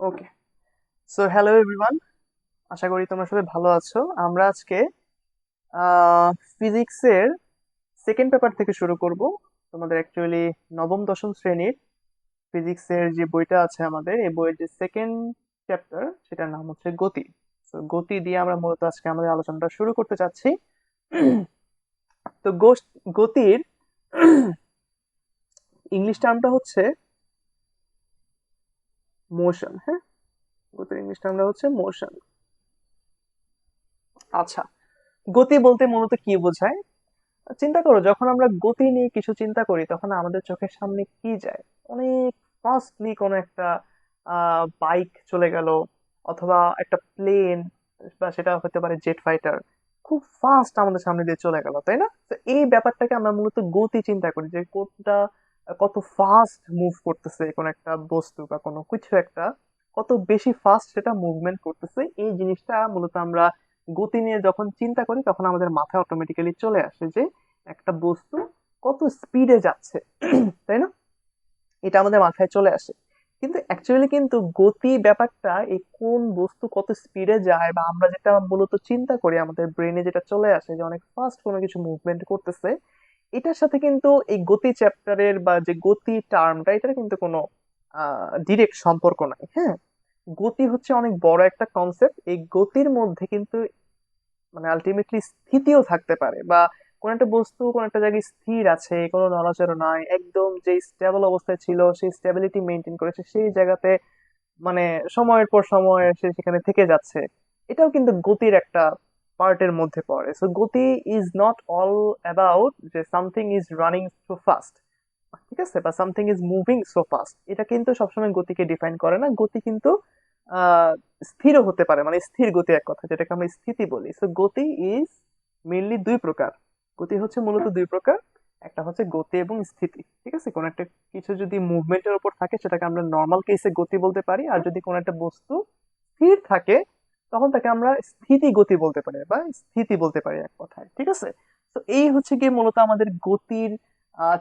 ওকে, so hello everyone. আশা করি তোমরা সবাই ভালো আছো। আমরা আজকে ফিজিক্সের সেকেন্ড পেপার থেকে শুরু করব। তোমাদের অ্যাকচুয়ালি নবম দশম শ্রেণীর ফিজিক্সের যে বইটা আছে আমাদের, এই বইয়ের যে সেকেন্ড চ্যাপ্টার সেটার নাম হচ্ছে গতি। তো গতি দিয়ে আমরা মূলত আজকে আমাদের আলোচনাটা শুরু করতে চাচ্ছি। তো গতির ইংলিশ টার্মটা হচ্ছে মোশন। হ্যাঁ, গতির ইংলিশ টার্মটা হচ্ছে মোশন। আচ্ছা, গতি বলতে মূলত কি বোঝায়? চিন্তা করো, যখন আমরা গতি নিয়ে কিছু চিন্তা করি তখন আমাদের চোখের সামনে কি যায়? অনেক ফাস্টলি কোনো একটা বাইক চলে গেল, অথবা একটা প্লেন, বা সেটা হতে পারে জেট ফাইটার, খুব ফাস্ট আমাদের সামনে দিয়ে চলে গেল, তাই না? তো এই ব্যাপারটাকে আমরা মূলত গতি চিন্তা করি, যে কোনটা কত ফাস্ট মুভ করতেছে কোন একটা বস্তু বা কোনো কিছু একটা, কত বেশি ফাস্ট সেটা মুভমেন্ট করতেছে। এই জিনিসটা মূলত আমরা গতি নিয়ে যখন চিন্তা করি তখন আমাদের মাথায় অটোমেটিক্যালি চলে আসে যে একটা বস্তু কত স্পিডে যাচ্ছে, তাই না? এটা আমাদের মাথায় চলে আসে। কিন্তু অ্যাকচুয়ালি কিন্তু গতি ব্যাপারটা, এই কোন বস্তু কত স্পিডে যায় বা আমরা যেটা মূলত চিন্তা করি, আমাদের ব্রেনে যেটা চলে আসে যে অনেক ফাস্ট কোনো কিছু মুভমেন্ট করতেছে, এটার সাথে কিন্তু এই গতি চ্যাপ্টারের বা যে গতি টার্মটা, এটার কিন্তু কোনো ডিরেক্ট সম্পর্ক নাই। হ্যাঁ, গতি হচ্ছে অনেক বড় একটা কনসেপ্ট। এই গতির মধ্যে কিন্তু মানে আলটিমেটলি স্থিতিও থাকতে পারে, বা কোন একটা বস্তু কোন একটা জায়গায় স্থির আছে, কোনো নড়াচড়া নাই, একদম যে স্টেবল অবস্থায় ছিল সেই স্টেবিলিটি মেনটেন করেছে সেই জায়গাতে, মানে সময়ের পর সময় সে সেখানে থেকে যাচ্ছে। এটাও কিন্তু গতির একটা পার্টের মধ্যে পড়ে। সো গতি ইজ নট অল অ্যাবাউট যে something is running so fast, ঠিক আছে, বা something is moving so fast. এটা কিন্তু সবসময় গতিকে ডিফাইন করে না। গতি কিন্তু আহ স্থিরও হতে পারে, মানে স্থির গতি এক কথা, যেটাকে আমরা স্থিতি বলি। সো গতি ইজ মেনলি দুই প্রকার। গতি হচ্ছে মূলত দুই প্রকার। একটা হচ্ছে গতি এবং স্থিতি, ঠিক আছে। কোন একটা কিছু যদি মুভমেন্টের উপর থাকে সেটাকে আমরা নর্মাল কেসে গতি বলতে পারি, আর যদি কোন একটা বস্তু স্থির থাকে তখন তাকে আমরা স্থিতি গতি বলতে পারি, বা স্থিতি বলতে পারি এক কথায়, ঠিক আছে। তো এই হচ্ছে গিয়ে মূলত আমাদের গতির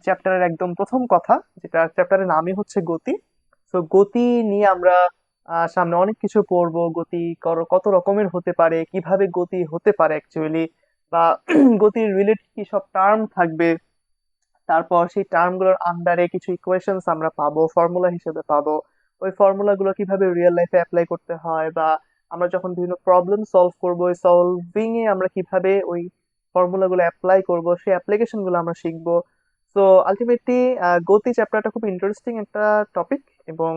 চ্যাপ্টারের একদম প্রথম কথা, যেটা চ্যাপ্টারের নামই হচ্ছে গতি। তো গতি নিয়ে আমরা সামনে অনেক কিছু পড়বো। গতি কত রকমের হতে পারে, কিভাবে গতি হতে পারে অ্যাকচুয়ালি, বা গতির রিলেটেড কি সব টার্ম থাকবে। তারপর সেই টার্ম গুলোর আন্ডারে কিছু ইকুয়েশনস আমরা পাবো, ফর্মুলা হিসেবে পাবো। ওই ফর্মুলা গুলো কিভাবে রিয়েল লাইফে অ্যাপ্লাই করতে হয়, বা আমরা যখন বিভিন্ন প্রবলেম সলভ করবো, ওই সলভিং এ আমরা কিভাবে ওই ফর্মুলা গুলো অ্যাপ্লাই করবো, সেই অ্যাপ্লিকেশন গুলো আমরা শিখবো। তো আলটিমেটলি গতি চ্যাপ্টারটা খুব ইন্টারেস্টিং একটা টপিক। এবং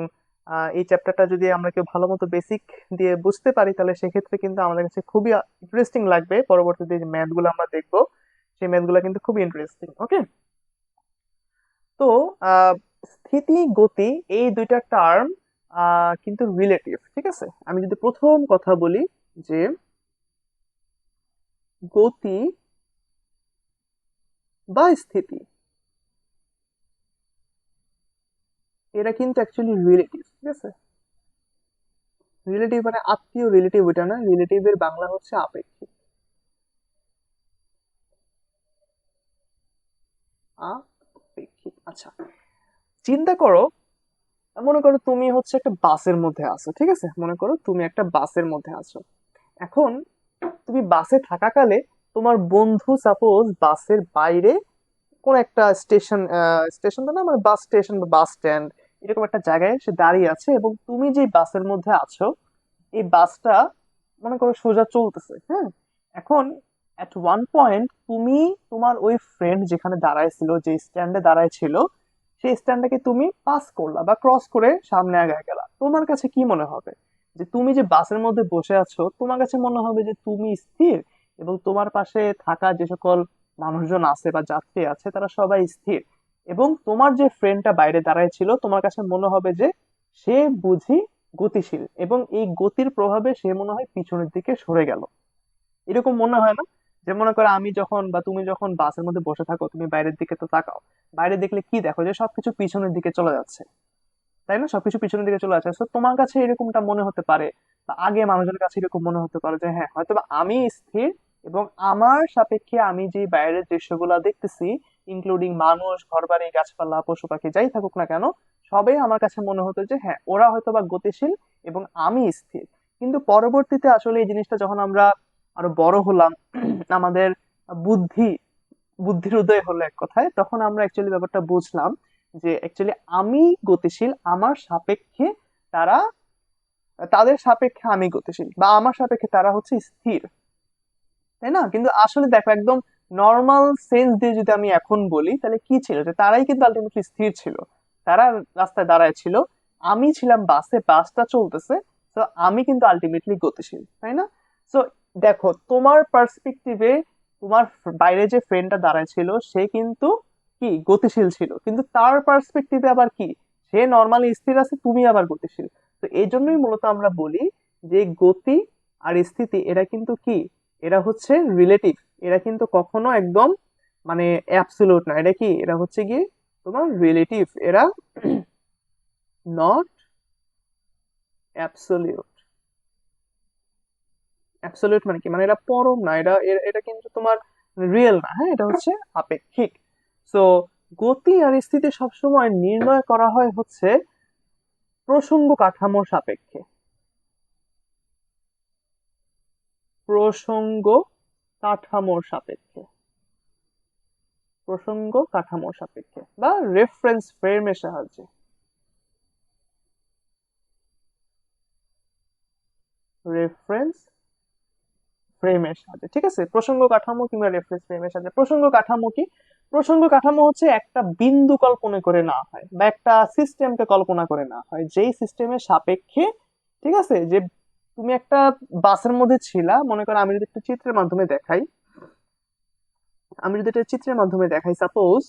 এই চ্যাপ্টারটা যদি আমরা কেউ ভালো মতো বেসিক দিয়ে বুঝতে পারি তাহলে সেক্ষেত্রে কিন্তু আমাদের কাছে খুবই ইন্টারেস্টিং লাগবে। পরবর্তীতে যে ম্যাথ গুলো আমরা দেখবো সেই ম্যাথ গুলো কিন্তু খুবই ইন্টারেস্টিং। ওকে, তো আহ, স্থিতি গতি এই দুইটা টার্ম কিন্তু রিলেটিভ, ঠিক আছে। আমি যদি প্রথম কথা বলি যে গতি বা স্থিতি, এরা কিন্তু অ্যাকচুয়ালি রিলেটিভ, ঠিক আছে। রিলেটিভ মানে আত্মীয়, রিলেটিভ ওইটা না, রিলেটিভের বাংলা হচ্ছে আপেক্ষিক। আপেক্ষিক, আচ্ছা। চিন্তা করো, মনে করো তুমি হচ্ছে একটা বাসের মধ্যে আছো, ঠিক আছে। মনে করো তুমি একটা বাসের মধ্যে আছো। এখন তুমি বাসে থাকাকালে তোমার বন্ধু সাপোজ বাসের বাইরে কোন একটা স্টেশন, স্টেশন তো না, মানে বাস স্টেশন বা বাস স্ট্যান্ড, এরকম একটা জায়গায় সে দাঁড়িয়ে আছে, এবং তুমি যে বাসের মধ্যে আছো এই বাসটা মনে করো সোজা চলতেছে। হ্যাঁ, এখন এট ওয়ান পয়েন্ট তুমি তোমার ওই ফ্রেন্ড যেখানে দাঁড়ায় ছিল, যে স্ট্যান্ডে দাঁড়ায় ছিল, সেই স্ট্যান্ডটাকে তুমি পাস করলা বা ক্রস করে সামনে আগায় গেলা। তোমার কাছে কি মনে হবে? যে তুমি যে বাসের মধ্যে বসে আছো, তোমার কাছে মনে হবে যে তুমি স্থির, এবং তোমার পাশে থাকা যে সকল মানুষজন আছে বা যাত্রী আছে তারা সবাই স্থির, এবং তোমার যে ফ্রেন্ডটা বাইরে দাঁড়ায় ছিল তোমার কাছে মনে হবে যে সে বুঝি গতিশীল, এবং এই গতির প্রভাবে সে মনে হয় পিছনের দিকে সরে গেল। এরকম মনে হয় না? যে মনে করো আমি যখন বা তুমি যখন বাসের মধ্যে বসে থাকো, তুমি বাইরের দিকে তো তাকাও, বাইরে দেখলে কি দেখো? যে সবকিছু পিছনের দিকে চলে যাচ্ছে, তাই না? সবকিছু পিছনের দিকে চলে যাচ্ছে। তো তোমার কাছে এরকমটা মনে হতে পারে, বা আগে মানুষের কাছে এরকম মনে হতে পারে যে হ্যাঁ, হয়তো বা আমি স্থির, এবং আমার সাপেক্ষে আমি যে বাইরের দৃশ্যগুলো দেখতেছি, ইনক্লুডিং মানুষ, ঘরবাড়ি, গাছপালা, পশু পাখি যাই থাকুক না কেন, সবে আমার কাছে মনে হতো যে হ্যাঁ ওরা হয়তো বা গতিশীল এবং আমি স্থির। কিন্তু পরবর্তীতে আসলে এই জিনিসটা যখন আমরা আরো বড় হলাম, আমাদের বুদ্ধি বুদ্ধির উদয় হলো এক কথায়, তখন আমরা অ্যাকচুয়ালি ব্যাপারটা বুঝলাম যে অ্যাকচুয়ালি আমি গতিশীল আমার সাপেক্ষে, তারা তাদের সাপেক্ষে আমি গতিশীল, বা আমার সাপেক্ষে তারা হচ্ছে স্থির, তাই না? কিন্তু আসলে দেখো একদম নর্মাল সেন্স দিয়ে যদি আমি এখন বলি তাহলে কি ছিল, যে তারাই কিন্তু আলটিমেটলি স্থির ছিল। তারা রাস্তায় দাঁড়ায় ছিল, আমি ছিলাম বাসে, বাসটা চলতেছে, তো আমি কিন্তু আলটিমেটলি গতিশীল, তাই না? তো দেখো তোমার পার্সপেক্টিভে তোমার বাইরে যে ফ্রেন্ডটা দাঁড়ায় ছিল সে কিন্তু কি গতিশীল ছিল, কিন্তু তার পার্সপেক্টিভে আবার কি, সে নর্মালি স্থির আছে, তুমি আবার গতিশীল। তো এই জন্যই মূলত আমরা বলি যে গতি আর স্থিতি এরা কিন্তু কি, এরা হচ্ছে রিলেটিভ। এরা কিন্তু কখনো একদম মানে অ্যাবসলিউট না, এটা কি, এরা হচ্ছে কি তোমার রিলেটিভ, এরা নট অ্যাবসলিউট। অ্যাবসলিউট মানে কি, মানে এটা পরম না, এটা কিন্তু তোমার রিয়েল না, হ্যাঁ, এটা হচ্ছে আপেক্ষিক। সো গতি আর স্থিতি সবসময় নির্ণয় করা হয় হচ্ছে প্রসঙ্গ কাঠামোর সাপেক্ষে। প্রসঙ্গ কাঠামোর সাপেক্ষে, প্রসঙ্গ কাঠামোর সাপেক্ষে বা রেফারেন্স ফ্রেমের সাহায্যে। রেফারেন্স ফ্রেমের সাহায্যে, ঠিক আছে, প্রসঙ্গ কাঠামো কিংবা রেফারেন্স ফ্রেমের সাহায্যে। প্রসঙ্গ কাঠামো কি, প্রসঙ্গ কাঠামো হচ্ছে একটা বিন্দু কল্পনা করে না হয় বা একটা সিস্টেমকে কল্পনা করে না হয়, যেই সিস্টেমের সাপেক্ষে, ঠিক আছে, যে তুমি একটা বাসের মধ্যে ছিলা, মনে করো আমি যদি একটা চিত্রের মাধ্যমে দেখাই, সাপোজ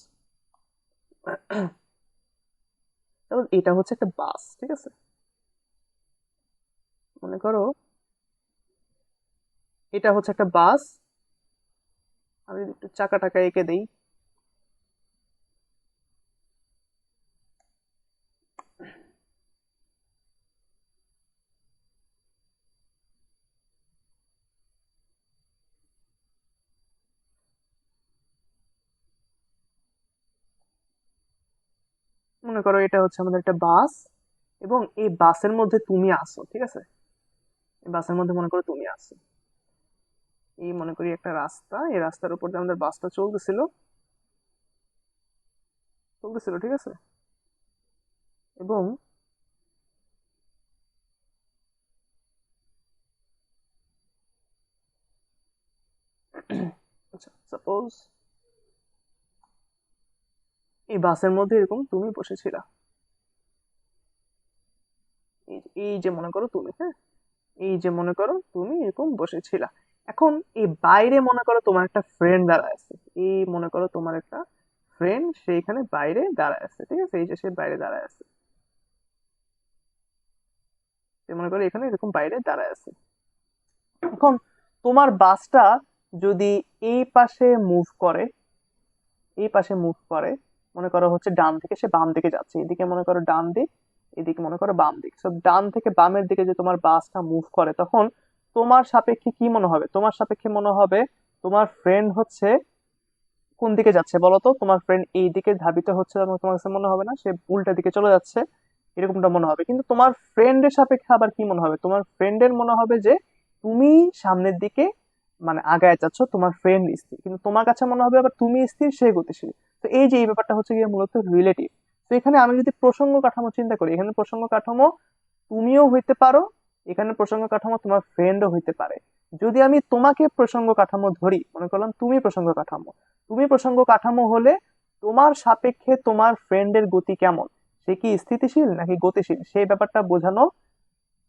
এটা হচ্ছে একটা বাস, ঠিক আছে, মনে করো এটা হচ্ছে একটা বাস। আমি যদি একটু চাকা টাকা এঁকে দেই, মনে করো এটা হচ্ছে আমাদের একটা বাস, এবং এই বাসের মধ্যে তুমি আসো, ঠিক আছে, এই বাসের মধ্যে মনে করো তুমি আসো, এই মনে করি একটা রাস্তা, এই রাস্তার উপর দিয়ে আমাদের বাসটা চলতেছিল, ঠিক আছে, এবং আচ্ছা সাপোজ এই বাসের মধ্যে এরকম তুমি বসেছিলা, এই যে মনে করো তুমি, হ্যাঁ, এই যে মনে করো তুমি এরকম বসেছিলা। এখন এই বাইরে মনে করো তোমার একটা ফ্রেন্ড দাঁড়ায় আছে, এই মনে করো তোমার একটা ফ্রেন্ড সে এখানে বাইরে দাঁড়ায় আছে, ঠিক আছে, এই যে সে বাইরে দাঁড়ায় আছে, সে মনে করো এখানে এরকম বাইরে দাঁড়ায় আছে। এখন তোমার বাসটা যদি এই পাশে মুভ করে, এই পাশে মুভ করে, মনে করো হচ্ছে ডান থেকে সে বাম দিকে যাচ্ছে, এদিকে মনে করো ডান দিক, এদিকে মনে করো বাম দিক, সব ডান থেকে বামের দিকে যে তোমার বাসটা মুভ করে, তখন তোমার সাপেক্ষে কি মনে হবে, তোমার সাপেক্ষে মনে হবে তোমার ফ্রেন্ড হচ্ছে কোন দিকে যাচ্ছে বলো তো, তোমার ফ্রেন্ড এই দিকে ধাবিত হচ্ছে, এবং তোমার কাছে মনে হবে না সে উল্টা দিকে চলে যাচ্ছে, এরকমটা মনে হবে। কিন্তু তোমার ফ্রেন্ডের সাপেক্ষে আবার কি মনে হবে, তোমার ফ্রেন্ডের মনে হবে যে তুমি সামনের দিকে মানে আগায় যাচ্ছ, তোমার ফ্রেন্ড স্থির, কিন্তু তোমার কাছে মনে হবে আবার তুমি স্থির সে গতিশীল। তো এই যে এই ব্যাপারটা হচ্ছে গিয়ে মূলত রিলেটিভ। তো এখানে আমি যদি প্রসঙ্গ কাঠামো চিন্তা করি, এখানে প্রসঙ্গ কাঠামো তুমিও হইতে পারো, এখানে প্রসঙ্গ কাঠামো তোমার ফ্রেন্ডও হইতে পারে। যদি আমি তোমাকে প্রসঙ্গ কাঠামো ধরি, মনে করলাম তুমি প্রসঙ্গ কাঠামো, তুমি প্রসঙ্গ কাঠামো হলে তোমার সাপেক্ষে তোমার ফ্রেন্ডের গতি কেমন, সে কি স্থিতিশীল নাকি গতিশীল, সেই ব্যাপারটা বোঝানো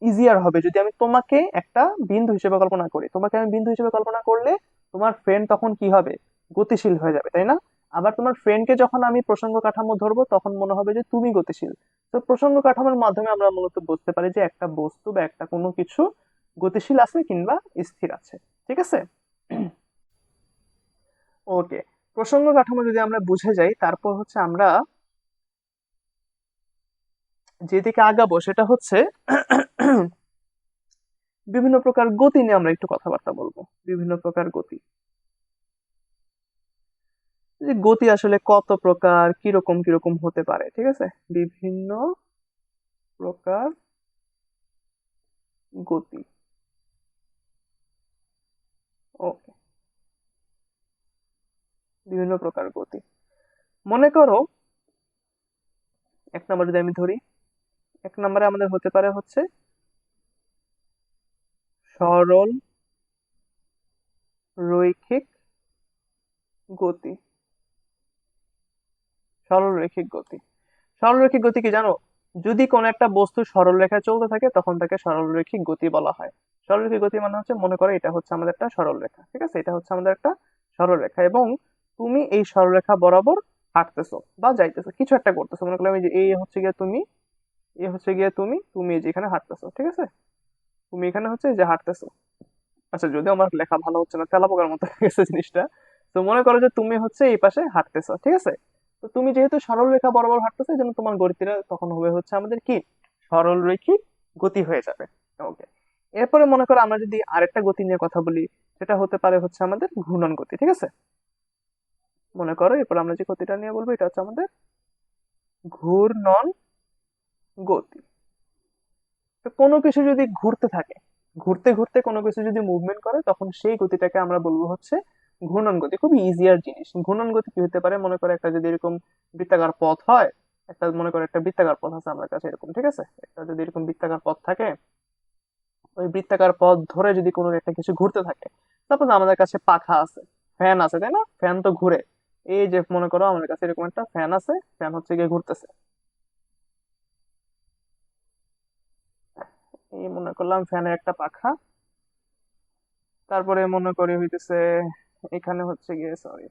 ইজিয়ার হবে যদি আমি তোমাকে একটা বিন্দু হিসেবে কল্পনা করি। তোমাকে আমি বিন্দু হিসেবে কল্পনা করলে তোমার ফ্রেন্ড তখন কি হবে, গতিশীল হয়ে যাবে, তাই না? আবার তোমার ফ্রেন্ডকে যখন আমি প্রসঙ্গ কাঠামো ধরবো তখন মনে হবে যে তুমি গতিশীল। তো প্রসঙ্গ কাঠামোর মাধ্যমে আমরা মূলত বুঝতে পারি যে একটা বস্তু বা একটা কোনো কিছু গতিশীল আছে কিংবা স্থির আছে, ঠিক আছে। ওকে, প্রসঙ্গ কাঠামো যদি আমরা বুঝে যাই, তারপর হচ্ছে আমরা যেদিকে আগাবো সেটা হচ্ছে বিভিন্ন প্রকার গতি নিয়ে আমরা একটু কথাবার্তা বলবো। বিভিন্ন প্রকার গতি, যে গতি আসলে কত প্রকার, কিরকম কিরকম হতে পারে, ঠিক আছে? বিভিন্ন প্রকার গতি। ওকে, বিভিন্ন প্রকার গতি। মনে করো এক নম্বর যদি আমি ধরি, এক নম্বরে আমাদের হতে পারে হচ্ছে সরল রৈখিক গতি। সরল রৈখিক গতি, সরল রৈখিক গতি কি জানো? যদি কোনো একটা বস্তু সরল রেখায় চলতে থাকে তখন তাকে সরল রৈখিক গতি বলা হয়। সরল রৈখিক গতি মানে হচ্ছে, মনে করো এটা হচ্ছে আমাদের একটা সরল রেখা, ঠিক আছে? এটা হচ্ছে আমাদের একটা সরল রেখা এবং তুমি এই সরল রেখা বরাবর হাঁটতেছো বা যাইতেছো, কিছু একটা করতেছো। মনে করলাম এই যে এই হচ্ছে গিয়ে তুমি, এই হচ্ছে গিয়ে তুমি, তুমি এই যে এখানে হাঁটতেছো, ঠিক আছে? তুমি এখানে হচ্ছে এই যে হাঁটতেছো। আচ্ছা, যদিও আমার লেখা ভালো হচ্ছে না, তেলাপোকার মতো হয়ে গেছে জিনিসটা। তো মনে করো যে তুমি হচ্ছে এই পাশে হাঁটতেছো, ঠিক আছে? তো তুমি যেহেতু সরল রেখা বরাবর হাঁটতেছো, এই জন্য তোমার গতিটা তখন হবে হচ্ছে আমাদের কি, সরল রৈখিক গতি হয়ে যাবে। ওকে, এরপরে মনে করো আমরা যদি আরেকটা গতি নিয়ে কথা বলি, সেটা হতে পারে হচ্ছে আমাদের ঘূর্ণন গতি, ঠিক আছে? মনে করো এরপর আমরা যে গতিটা নিয়ে বলবো এটা হচ্ছে আমাদের ঘূর্ণন গতি। তো কোনো কিছু যদি ঘুরতে থাকে, ঘুরতে ঘুরতে কোনো কিছু যদি মুভমেন্ট করে, তখন সেই গতিটাকে আমরা বলবো হচ্ছে ঘূর্ণন গতি। খুবই ইজিয়ার জিনিস। ঘূর্ণন গতি কি হতে পারে? মনে করো একটা যদি এরকম বৃত্তাকার পথ হয়, একটা মনে করো একটা বৃত্তাকার পথ আছে আমার কাছে এরকম, ঠিক আছে? একটা যদি এরকম বৃত্তাকার পথ থাকে, ওই বৃত্তাকার পথ ধরে যদি কোনো একটা কিছু ঘুরতে থাকে, তারপর আমাদের কাছে পাখা আছে, ফ্যান আছে, তাই না? ফ্যান তো ঘুরে। এই যে মনে করো আমাদের কাছে এরকম একটা ফ্যান আছে, ফ্যান হচ্ছে গিয়ে ঘুরতেছে। এই মনে করলাম ফ্যানের একটা পাখা। তারপরে মনে করি হইতেছে এখানে হচ্ছে গিয়ে, সরি,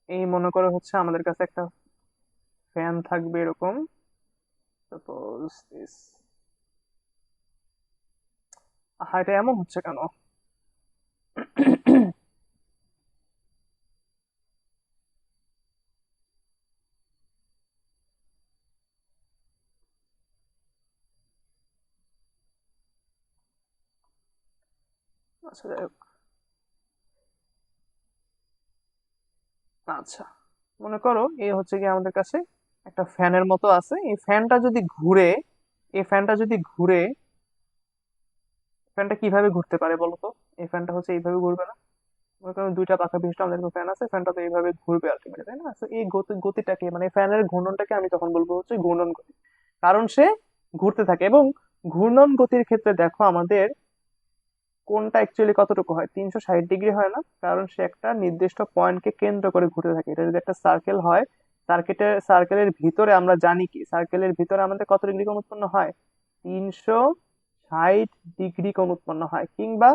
এই মনে করো হচ্ছে আমাদের কাছে একটা ফ্যান থাকবে এরকম, সাপোজ দিস। এটা এমন হচ্ছে কেন? আচ্ছা যাই হোক। আচ্ছা, মনে করো এই হচ্ছে গিয়ে আমাদের কাছে একটা ফ্যানের মতো আছে, এই ফ্যানটা যদি ঘুরে, এই ফ্যানটা যদি ঘুরে, ফ্যানটা কিভাবে ঘুরতে পারে বলো তো? এই ফ্যানটা হচ্ছে এইভাবে ঘুরবে না। মনে করো দুইটা পাখা বিশিষ্ট আমাদের ফ্যান আছে, ফ্যানটা তো এইভাবে ঘুরবে আলটিমেটলি, তাই না? So এই গতিটাকে মানে ফ্যানের ঘূর্ণনটাকে আমি তখন বলবো হচ্ছে ঘূর্ণন গতি, কারণ সে ঘুরতে থাকে। এবং ঘূর্ণন গতির ক্ষেত্রে দেখো আমাদের কোনটা অ্যাকচুয়ালি কতটুকু হয়, 360 ডিগ্রি হয় না, কারণ সে একটা নির্দিষ্ট পয়েন্টকে কেন্দ্র করে ঘুরতে থাকে। এটা যদি একটা সার্কেল হয়, সার্কেলের ভিতরে আমরা জানি কি, সার্কেলের ভিতরে আমাদের কত ডিগ্রি কোণ উৎপন্ন হয়? 360 ডিগ্রি কোণ উৎপন্ন হয়, কিংবা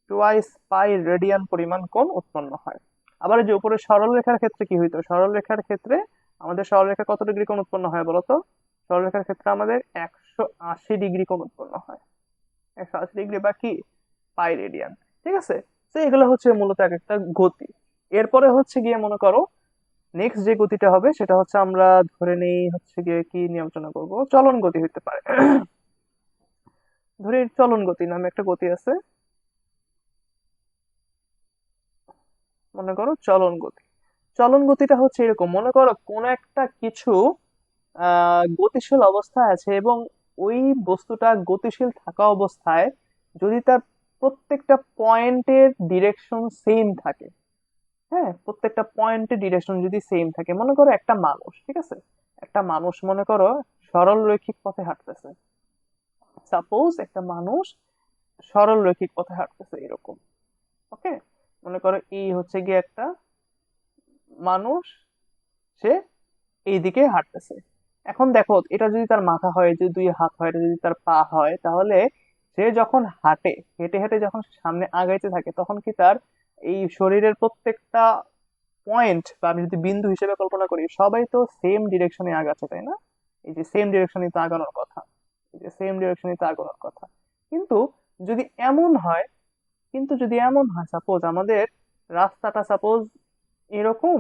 টোয়াইস পাই রেডিয়ান পরিমাণ কোণ উৎপন্ন হয়। আবার এই যে উপরে সরল রেখার ক্ষেত্রে কি হইতো? সরল রেখার ক্ষেত্রে আমাদের সরল রেখা কত ডিগ্রি কোণ উৎপন্ন হয় বলতো? সরল রেখার ক্ষেত্রে আমাদের 180 ডিগ্রি কোণ উৎপন্ন হয়। 180 ডিগ্রি বা কি, পাই রেডিয়ান, ঠিক আছে? তো এগুলো হচ্ছে মূলত এক একটা গতি। এরপরে হচ্ছে গিয়ে মনে করো নেক্সট যে গতিটা হবে সেটা হচ্ছে আমরা ধরে নেই হচ্ছে গিয়ে কি নিয়ে আলোচনা করবো, চলন গতি হতে পারে। ধরি চলন গতি নামে একটা গতি আছে, মনে করো চলন গতি। চলন গতিটা হচ্ছে এরকম, মনে করো কোন একটা কিছু গতিশীল অবস্থায় আছে এবং ওই বস্তুটা গতিশীল থাকা অবস্থায় যদি তার প্রত্যেকটা পয়েন্টের ডিরেকশন সেম থাকে, হ্যাঁ, প্রত্যেকটা পয়েন্টের ডিরেকশন যদি সেম থাকে, মনে করো একটা মানুষ, ঠিক আছে? একটা মানুষ মনে করো সরল রৈখিক পথে হাঁটতেছে। সাপোজ একটা মানুষ সরল রৈখিক পথে হাঁটতেছে এরকম, ওকে? মনে করো এই হচ্ছে গিয়ে একটা মানুষ, সে এইদিকে হাঁটতেছে। এখন দেখো এটা যদি তার মাথা হয়, যদি দুই হাত হয়, এটা যদি তার পা হয়, তাহলে সে যখন হাঁটে, হেঁটে হেঁটে যখন সামনে আগাইতে থাকে, তখন কি তার এই শরীরের প্রত্যেকটা পয়েন্ট বা আমি যদি বিন্দু হিসেবে কল্পনা করি, সবাই তো সেম ডিরেকশনে আগাচ্ছে, তাই না? এই যে সেম ডিরেকশনে তো আগানোর কথা, এই যে সেম ডিরেকশনে তো আগানোর কথা। কিন্তু যদি এমন হয়, কিন্তু যদি এমন হয় সাপোজ আমাদের রাস্তাটা সাপোজ এরকম,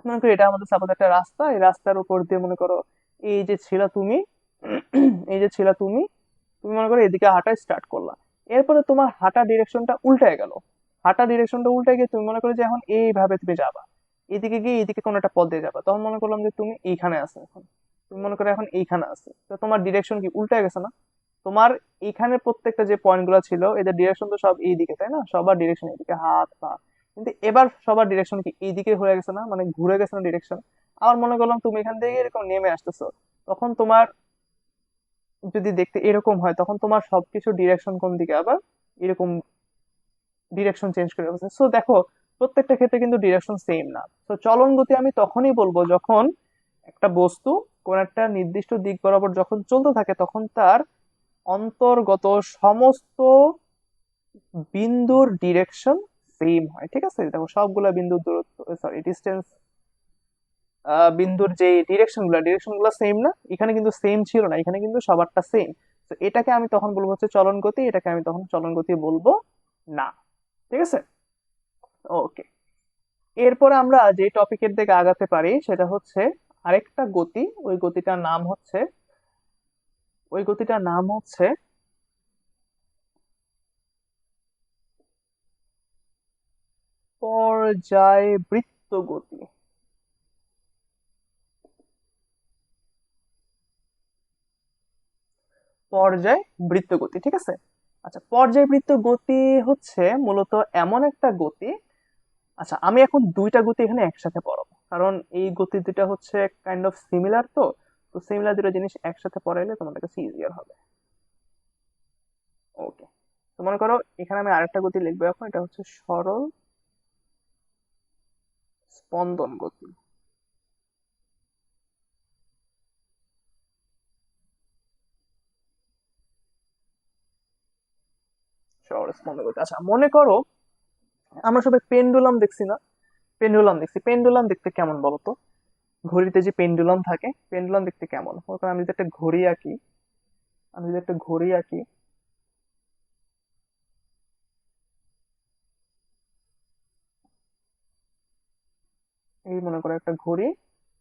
মনে করি এটা আমাদের সাপোজ একটা রাস্তা, এই রাস্তার উপর দিয়ে মনে করো এই যে ছিলা তুমি, এই যে ছিলা তুমি, তুমি মনে করো এদিকে হাঁটা স্টার্ট করলা। এরপরে তোমার হাঁটা ডিরেকশনটা উল্টায় গেল। হাঁটা ডিরেকশনটা উল্টায় গিয়ে তুমি মনে করো যে এখন এইভাবে তুমি যাবা, এদিকে গিয়ে এইদিকে কোনো একটা পথ দিয়ে যাবা, তখন মনে করলাম যে তুমি এইখানে আছো এখন, তুমি মনে করো এখন এইখানে আছো, তো তোমার ডিরেকশন কি উল্টায় গেছে না? তোমার এইখানে প্রত্যেকটা যে পয়েন্ট গুলো ছিল এদের ডিরেকশন তো সব এইদিকে, তাই না? সবার ডিরেকশন এইদিকে, হাত পা। কিন্তু এবার সবার ডিরেকশন কি এইদিকে হয়ে গেছে না, মানে ঘুরে গেছে না ডিরেকশন? আবার মনে করলাম তুমি এখান থেকে এরকম নেমে আসতেছো, তখন তোমার যদি দেখতে এরকম হয় তখন তোমার সবকিছু ডিরেকশন কোন দিকে আবার এরকম ডিরেকশন চেঞ্জ করে ফেলছে। সো দেখো, প্রত্যেকটা ক্ষেত্রে কিন্তু ডিরেকশন সেম না। তো চলন গতি আমি তখনই বলবো যখন একটা বস্তু কোন একটা নির্দিষ্ট দিক বরাবর যখন চলতে থাকে তখন তার অন্তর্গত সমস্ত বিন্দুর ডিরেকশন সেম হয়। ঠিক আছে, দেখো সবগুলা বিন্দুর দূরত্ব, সরি ডিস্টেন্স, বিন্দুর যে ডিরেকশন গুলো সেম না? এখানে কিন্তু সেম ছিল না, এখানে কিন্তু সবারটা সেম। তো এটাকে আমি তখন বলবো হচ্ছে চলন গতি, এটাকে আমি তখন চলন গতি বলবো না। ঠিক আছে, ওকে। এরপরে আমরা যে টপিকের দিকে আগাতে পারি সেটা হচ্ছে আরেকটা গতি। ওই গতিটার নাম হচ্ছে পর্যায়বৃত্ত গতি। পর্যায়বৃত্ত গতি, ঠিক আছে। আচ্ছা, পর্যায়বৃত্ত গতি হচ্ছে মূলত এমন একটা গতি। আচ্ছা, আমি এখন দুইটা গতি এখানে একসাথে পড়াবো, কারণ এই গতি দুইটা হচ্ছে কাইন্ড অফ সিমিলার। তো তো সিমিলার দুটো জিনিস একসাথে পড়াইলে তোমাদের কাছে ইজিয়ার হবে। ওকে, তো মনে করো এখানে আমি আরেকটা গতি লিখবো এখন, এটা হচ্ছে সরল স্পন্দন গতি। সরল স্পন্দন গতি, আচ্ছা মনে করো আমরা সবাই পেন্ডুলাম দেখছি না? পেন্ডুলাম দেখতে কেমন বলো তো? ঘড়িতে যে পেন্ডুলাম থাকে, পেন্ডুলাম দেখতে কেমন? মনে করো আমি যদি একটা ঘড়ি আঁকি। এই মনে করো একটা ঘড়ি,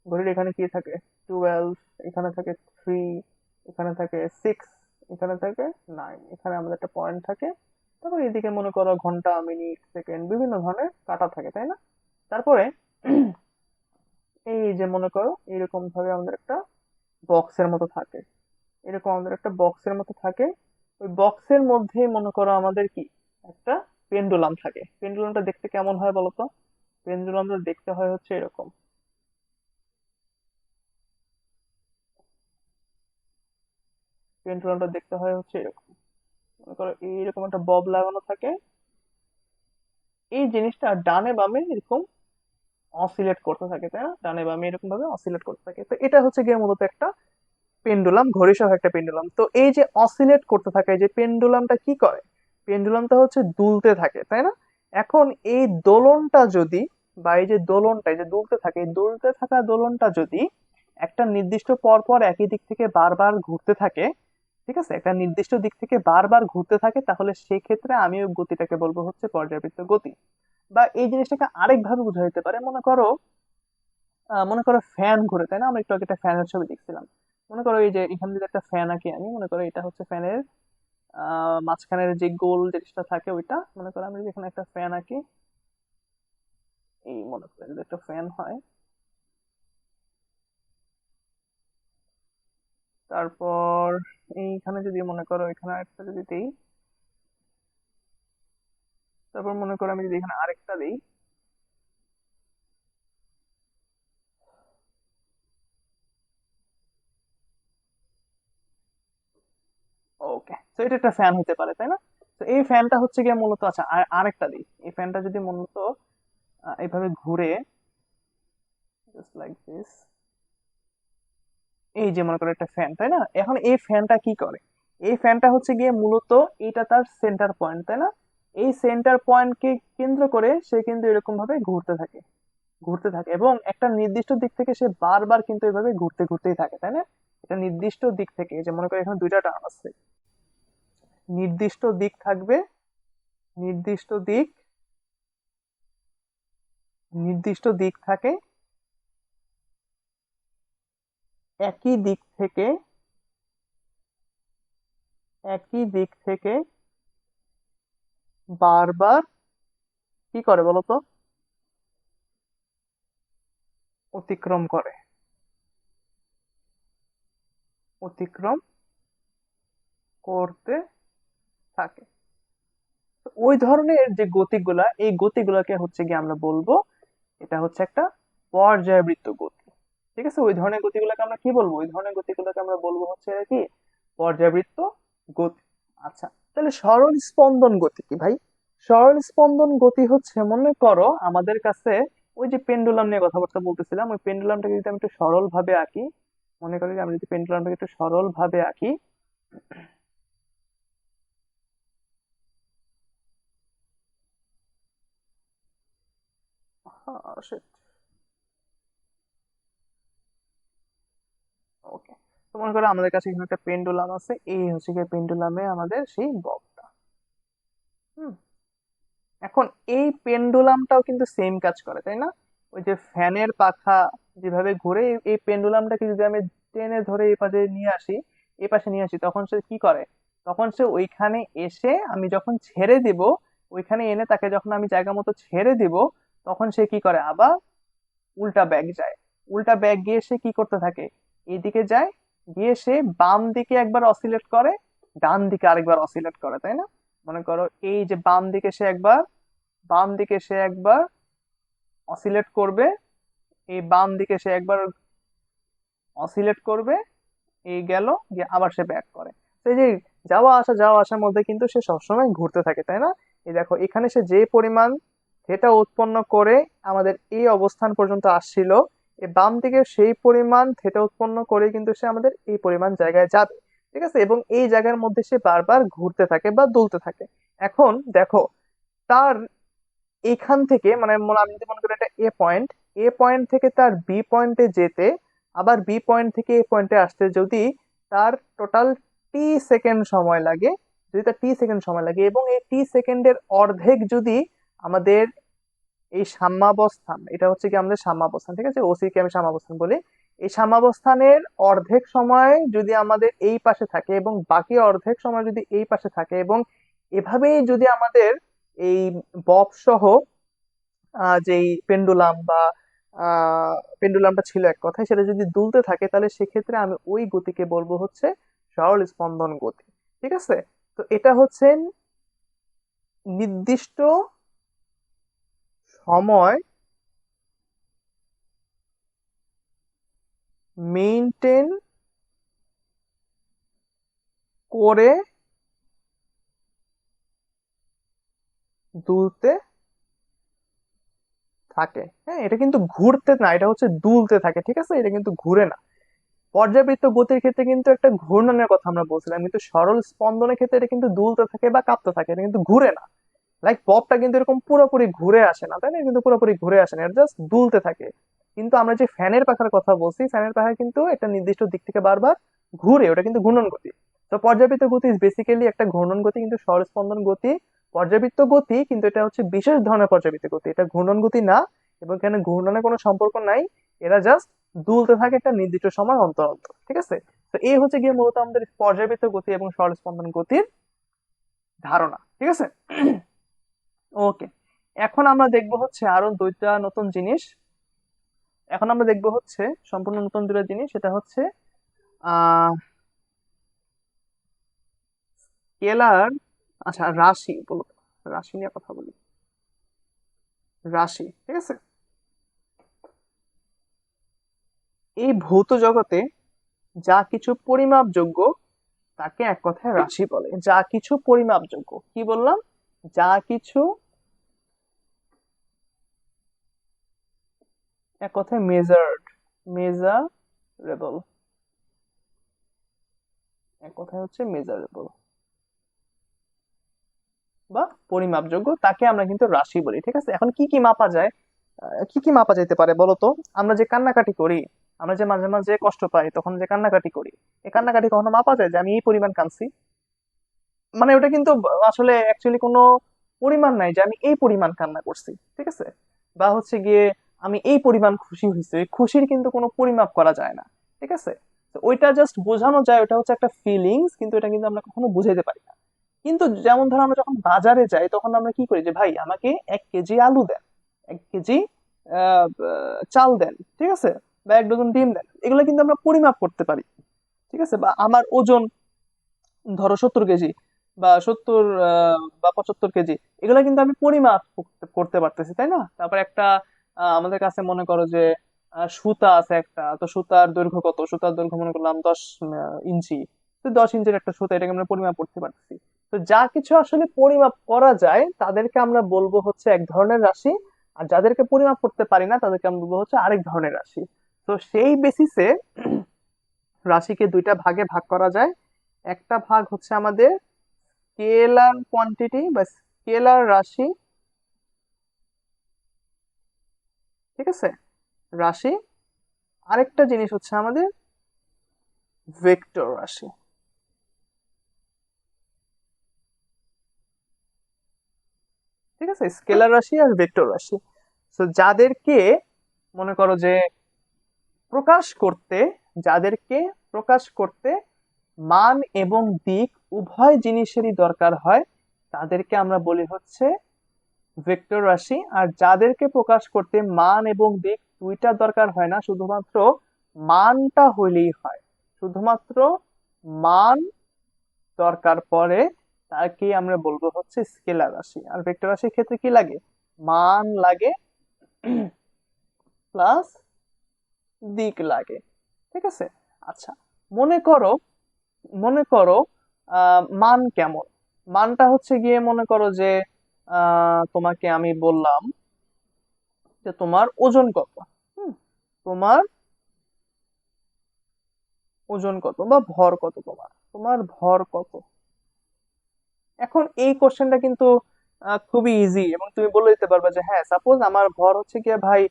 ঘড়ির এখানে কি থাকে? 12, এখানে থাকে 3, এখানে থাকে 6, এখানে থাকে 9, এখানে আমাদের একটা পয়েন্ট থাকে। তারপর এদিকে মনে করো ঘন্টা, মিনিট, সেকেন্ড, বিভিন্ন ধরনের কাটা থাকে, তাই না? তারপরে এই যে মনে করো এরকম ভাবে আমাদের একটা বক্সের মতো থাকে, এরকম আমাদের একটা বক্সের মতো থাকে। ওই বক্সের মধ্যে মনে করো আমাদের কি একটা পেন্ডুলাম থাকে। পেন্ডুলামটা দেখতে কেমন হয় বলতো? পেন্ডুলামটা দেখতে হয় হচ্ছে এরকম। পেন্ডুলামটা দেখতে হয় হচ্ছে এরকম। মনে করো এইরকম একটা বব লাগানো থাকে, এই জিনিসটা ডানে বামে এরকম অসিলেট করতে থাকে, তাই না? ডানে বামে এরকম ভাবে অসিলেট করতে থাকে। তো এটা হচ্ছে গিয়ে মূলত একটা পেন্ডুলাম, ঘড়ি সহ একটা পেন্ডুলাম। তো এই যে অসিলেট করতে থাকে, এই যে পেন্ডুলামটা কি করে? পেন্ডুলামটা হচ্ছে দুলতে থাকে, তাই না? এখন এই দোলনটা যদি, বা এই যে দোলনটা, এই যে দুলতে থাকে, এই দুলতে থাকা দোলনটা যদি একটা নির্দিষ্ট পর পর একই দিক থেকে বারবার ঘুরতে থাকে, ঠিক আছে, একটা নির্দিষ্ট দিক থেকে বারবার ঘুরতে থাকে, তাহলে সেই ক্ষেত্রে আমি ওই গতিটাকে বলবো হচ্ছে পর্যাবৃত্ত গতি। বা এই জিনিসটাকে আরেক ভাবে বোঝা যেতে পারে, মনে করো ফ্যান ঘুরে, তাই না? আমরা একটু আগে একটা ফ্যানের ছবি দেখছিলাম। মনে করো এই যে এখানে যদি একটা ফ্যান আঁকি আমি, মনে করো এটা হচ্ছে ফ্যানের মাঝখানের যে গোল জিনিসটা থাকে ওইটা। মনে করো আমি যদি এখানে একটা ফ্যান আঁকি, এই মনে করো যদি একটা ফ্যান হয়, তারপর এইখানে যদি মনে করো এখানে একটা যদি দিই, তারপর মনে করো আমি যদি এখানে আরেকটা দিই। ওকে, তো এটা একটা ফ্যান হতে পারে, তাই না? তো এই ফ্যানটা হচ্ছে গিয়ে মূলত, আচ্ছা আর আরেকটা দিই, এই ফ্যানটা যদি মূলত এইভাবে ঘুরে, জাস্ট লাইক দিস, এই যে মনে করো একটা ফ্যান, তাই না? এখন এই ফ্যানটা কি করে? এই ফ্যানটা হচ্ছে গিয়ে মূলত এটা তার সেন্টার পয়েন্ট, তাই না? এই সেন্টার পয়েন্টকে কেন্দ্র করে সে কিন্তু এরকম ভাবে ঘুরতে থাকে এবং একটা নির্দিষ্ট দিক থেকে সে বারবার কিন্তু এভাবে ঘুরতে ঘুরতেই থাকে, তাই না? এটা নির্দিষ্ট দিক থেকে, এই যে মনে করো এখানে দুইটা টার্ম আছে, নির্দিষ্ট দিক থাকবে, নির্দিষ্ট দিক, নির্দিষ্ট দিক থাকে, একই দিক থেকে, একই দিক থেকে বারবার কি করে বলতো? অতিক্রম করে, অতিক্রম করতে থাকে। তো ওই ধরনের যে গতিগুলা, এই গতিগুলাকে হচ্ছে কি আমরা বলবো, এটা হচ্ছে একটা পর্যায়বৃত্ত গতি। ঠিক আছে, ওই ধরনের গতিগুলোকে আমরা কি বলবো? ওই ধরনের গতিগুলোকে আমরা বলবো হচ্ছে কি, পর্যায়বৃত্ত গতি। আচ্ছা, তাহলে সরল স্পন্দন গতি কি ভাই? সরল স্পন্দন গতি হচ্ছে, মনে করো আমাদের কাছে ওই যে পেন্ডুলাম নিয়ে কথাবার্তা বলতেছিলাম, ওই পেন্ডুলামটাকে যদি আমি একটু সরল ভাবে আঁকি, মনে করি যে আমি যদি পেন্ডুলামটাকে একটু সরল ভাবে আঁকি। ওকে, তো মনে করো আমাদের কাছে এখানে একটা পেন্ডুলাম আছে, এই হচ্ছে গিয়ে পেন্ডুলামে আমাদের সেই ববটা। হুম, এখন এই পেন্ডুলামটাও কিন্তু সেম কাজ করে, তাই না? ওই যে ফ্যানের পাখা যেভাবে ঘুরে, এই পেন্ডুলামটাকে যদি আমি টেনে ধরে এই পাশে নিয়ে আসি, এই পাশে নিয়ে আসি, তখন সে কি করে? তখন সে ওইখানে এসে আমি যখন ছেড়ে দিব, ওইখানে এনে তাকে যখন আমি জায়গা মতো ছেড়ে দিব, তখন সে কি করে? আবার উল্টা ব্যাগ যায়। উল্টা ব্যাগ গিয়ে সে কি করতে থাকে? এইদিকে যায়, গিয়ে সে বাম দিকে একবার অসিলেট করে, ডান দিকে আরেকবার অসিলেট করে, তাই না? মনে করো এই যে বাম দিকে সে একবার অসিলেট করবে, এই বাম দিকে সে একবার অসিলেট করবে, এই গেল, গিয়ে আবার সে ব্যাক করে। তো এই যে যাওয়া আসার মধ্যে কিন্তু সে সবসময় ঘুরতে থাকে, তাই না? এই দেখো এখানে সে যে পরিমাণ থেটা উৎপন্ন করে আমাদের এই অবস্থান পর্যন্ত আসছিল, এই বাম দিকে সেই পরিমাণ থেটা উৎপন্ন করে কিন্তু সে আমাদের এই পরিমাণ জায়গায় যাবে। ঠিক আছে, এবং এই জায়গার মধ্যে সে বারবার ঘুরতে থাকে বা দুলতে থাকে। এখন দেখো, তার এইখান থেকে মানে আমি যদি মনে করি এটা এ পয়েন্ট, এ পয়েন্ট থেকে তার বি পয়েন্টে যেতে, আবার বি পয়েন্ট থেকে এ পয়েন্টে আসতে যদি তার টোটাল টি সেকেন্ড সময় লাগে, যদি তার টি সেকেন্ড সময় লাগে, এবং এই টি সেকেন্ডের অর্ধেক যদি আমাদের এই সাম্যাবস্থান, এটা হচ্ছে কি আমাদের সাম্যাবস্থান, ঠিক আছে, ওসি কে আমি সাম্যাবস্থান বলি, এই সাম্যাবস্থানের অর্ধেক সময় যদি আমাদের এই পাশে থাকে এবং বাকি অর্ধেক সময় যদি এই পাশে থাকে, এবং এভাবেই যদি আমাদের এই বব সহ যেই পেন্ডুলাম বা পেন্ডুলামটা ছিল এক কথায়, সেটা যদি দুলতে থাকে, তাহলে সেক্ষেত্রে আমি ওই গতিকে বলবো হচ্ছে সরল স্পন্দন গতি। ঠিক আছে, তো এটা হচ্ছে নির্দিষ্ট সময় মেইনটেইন করে দুলতে থাকে। হ্যাঁ, এটা কিন্তু ঘুরতে না, এটা হচ্ছে দুলতে থাকে। ঠিক আছে, এটা কিন্তু ঘুরে না। পর্যাবৃত্ত গতির ক্ষেত্রে কিন্তু একটা ঘূর্ণনের কথা আমরা বলছিলাম, কিন্তু সরল স্পন্দনের ক্ষেত্রে এটা কিন্তু দুলতে থাকে বা কাঁপতে থাকে, এটা কিন্তু ঘুরে না। লাইক পপটা কিন্তু এরকম পুরোপুরি ঘুরে আসে না, তাই না? কিন্তু পুরোপুরি ঘুরে আসে না, এটা জাস্ট দুলতে থাকে। কিন্তু আমরা যে ফ্যানের পাখার কথা বলছি, ফ্যানের পাখা কিন্তু একটা নির্দিষ্ট দিক থেকে বারবার ঘুরে, ওটা কিন্তু ঘূর্ণন গতি। তো পর্যাবৃত্ত গতি বেসিক্যালি একটা ঘূর্ণন গতি, কিন্তু স্বরস্পন্দন গতি পর্যাবৃত্ত গতি, কিন্তু এটা হচ্ছে বিশেষ ধরনের পর্যাবৃত্ত গতি, এটা ঘূর্ণন গতি না। এবং এখানে ঘূর্ণনের কোনো সম্পর্ক নাই, এরা জাস্ট দুলতে থাকে একটা নির্দিষ্ট সময় অন্তর অন্তর। ঠিক আছে, তো এই হচ্ছে গিয়ে মূলত আমাদের পর্যাবৃত্ত গতি এবং স্বরস্পন্দন গতির ধারণা। ঠিক আছে, ওকে। এখন আমরা দেখবো হচ্ছে আরো দুইটা নতুন জিনিস। এখন আমরা দেখবো হচ্ছে সম্পূর্ণ নতুন দুটো জিনিস, সেটা হচ্ছে আহ স্কেলার, আচ্ছা রাশি বলো, রাশি নিয়ে কথা বলি। রাশি, ঠিক আছে, এই ভৌত জগতে যা কিছু পরিমাপযোগ্য তাকে এক কথায় রাশি বলে। যা কিছু পরিমাপযোগ্য, কি বললাম? যা কিছু এক কথায় মেজার্ড, মেজারেবল, এক কথায় হচ্ছে মেজারেবল বা পরিমাপযোগ্য, তাকে আমরা কিন্তু রাশি বলি। ঠিক আছে, এখন কি কি মাপা যায়? কি কি মাপা যেতে পারে বলো তো? আমরা যে কান্নাকাটি করি, আমরা যে মাঝে মাঝে কষ্ট পাই তখন যে কান্নাকাটি করি, এই কান্নাকাটি কখনো মাপা যায় যে আমি এই পরিমাণ কাঁদছি? মানে ওটা কিন্তু আসলে অ্যাকচুয়ালি কোনো পরিমাণ নাই যে আমি এই পরিমাণ কান্না করছি। ঠিক আছে, বা হচ্ছে গিয়ে আমি এই পরিমাণ খুশি হয়েছি, ওই খুশির কিন্তু কোনো পরিমাপ করা যায় না। ঠিক আছে, তো ওইটা জাস্ট বোঝানো যায়, ওটা হচ্ছে একটা ফিলিংস, কিন্তু এটা কিন্তু আমরা কখনো বুঝাইতে পারি না। কিন্তু যেমন ধরো আমরা যখন বাজারে যাই তখন আমরা কি করি যে ভাই আমাকে 1 কেজি আলু দেন, 1 কেজি চাল দেন, ঠিক আছে, বা 1 ডজন ডিম দেন, এগুলো কিন্তু আমরা পরিমাপ করতে পারি, ঠিক আছে। বা আমার ওজন ধরো 70 কেজি বা 70 বা 75 কেজি, এগুলো কিন্তু আমি পরিমাপ করতে পারতেছি, তাই না? তারপর একটা আমাদের কাছে মনে করো যে সুতা আছে একটা, তো সুতার দৈর্ঘ্য কত, সুতার দৈর্ঘ্য মনে করলাম 10 ইঞ্চি, তো 10 ইঞ্চির একটা সুতা, এটাকে আমরা পরিমাপ করতে পারতেছি। তো যা কিছু আসলে পরিমাপ করা যায় তাদেরকে আমরা বলবো হচ্ছে এক ধরনের রাশি, আর যাদেরকে পরিমাপ করতে পারি না তাদেরকে আমরা বলবো হচ্ছে আরেক ধরনের রাশি। তো সেই বেসিসে রাশিকে দুইটা ভাগে ভাগ করা যায়। একটা ভাগ হচ্ছে আমাদের স্কেলার কোয়ান্টিটি বা স্কেলার রাশি, ঠিক আছে, রাশি। আরেকটা জিনিস হচ্ছে আমাদের ভেক্টর রাশি, ঠিক আছে, স্কেলার রাশি আর ভেক্টর রাশি। তো যাদেরকে মনে করো যে প্রকাশ করতে, যাদেরকে প্রকাশ করতে মান এবং দিক উভয় জিনিসেরই দরকার হয় তাদেরকে আমরা বলি হচ্ছে ভেক্টর রাশি। আর যাদেরকে প্রকাশ করতে মান এবং দিক দুইটা দরকার হয় না, শুধুমাত্র মানটা হইলেই হয়, শুধুমাত্র মান দরকার পড়ে, তাকে আমরা বলবো হচ্ছে স্কেলার রাশি। আর ভেক্টর রাশির ক্ষেত্রে কি লাগে? মান লাগে প্লাস দিক লাগে, ঠিক আছে। আচ্ছা, মনে করো, মনে করো মান কেমন, মানটা হচ্ছে গিয়ে মনে করো যে তোমাকে আমি বললাম যে তোমার ওজন কত, হুম, তোমার ওজন কত বা ভর কত, তোমার তোমার ভর কত। এখন এই কোশ্চেনটা কিন্তু খুবই ইজি, এবং তুমি বলে দিতে পারবে যে হ্যাঁ সাপোজ আমার ভর হচ্ছে গিয়ে ভাই,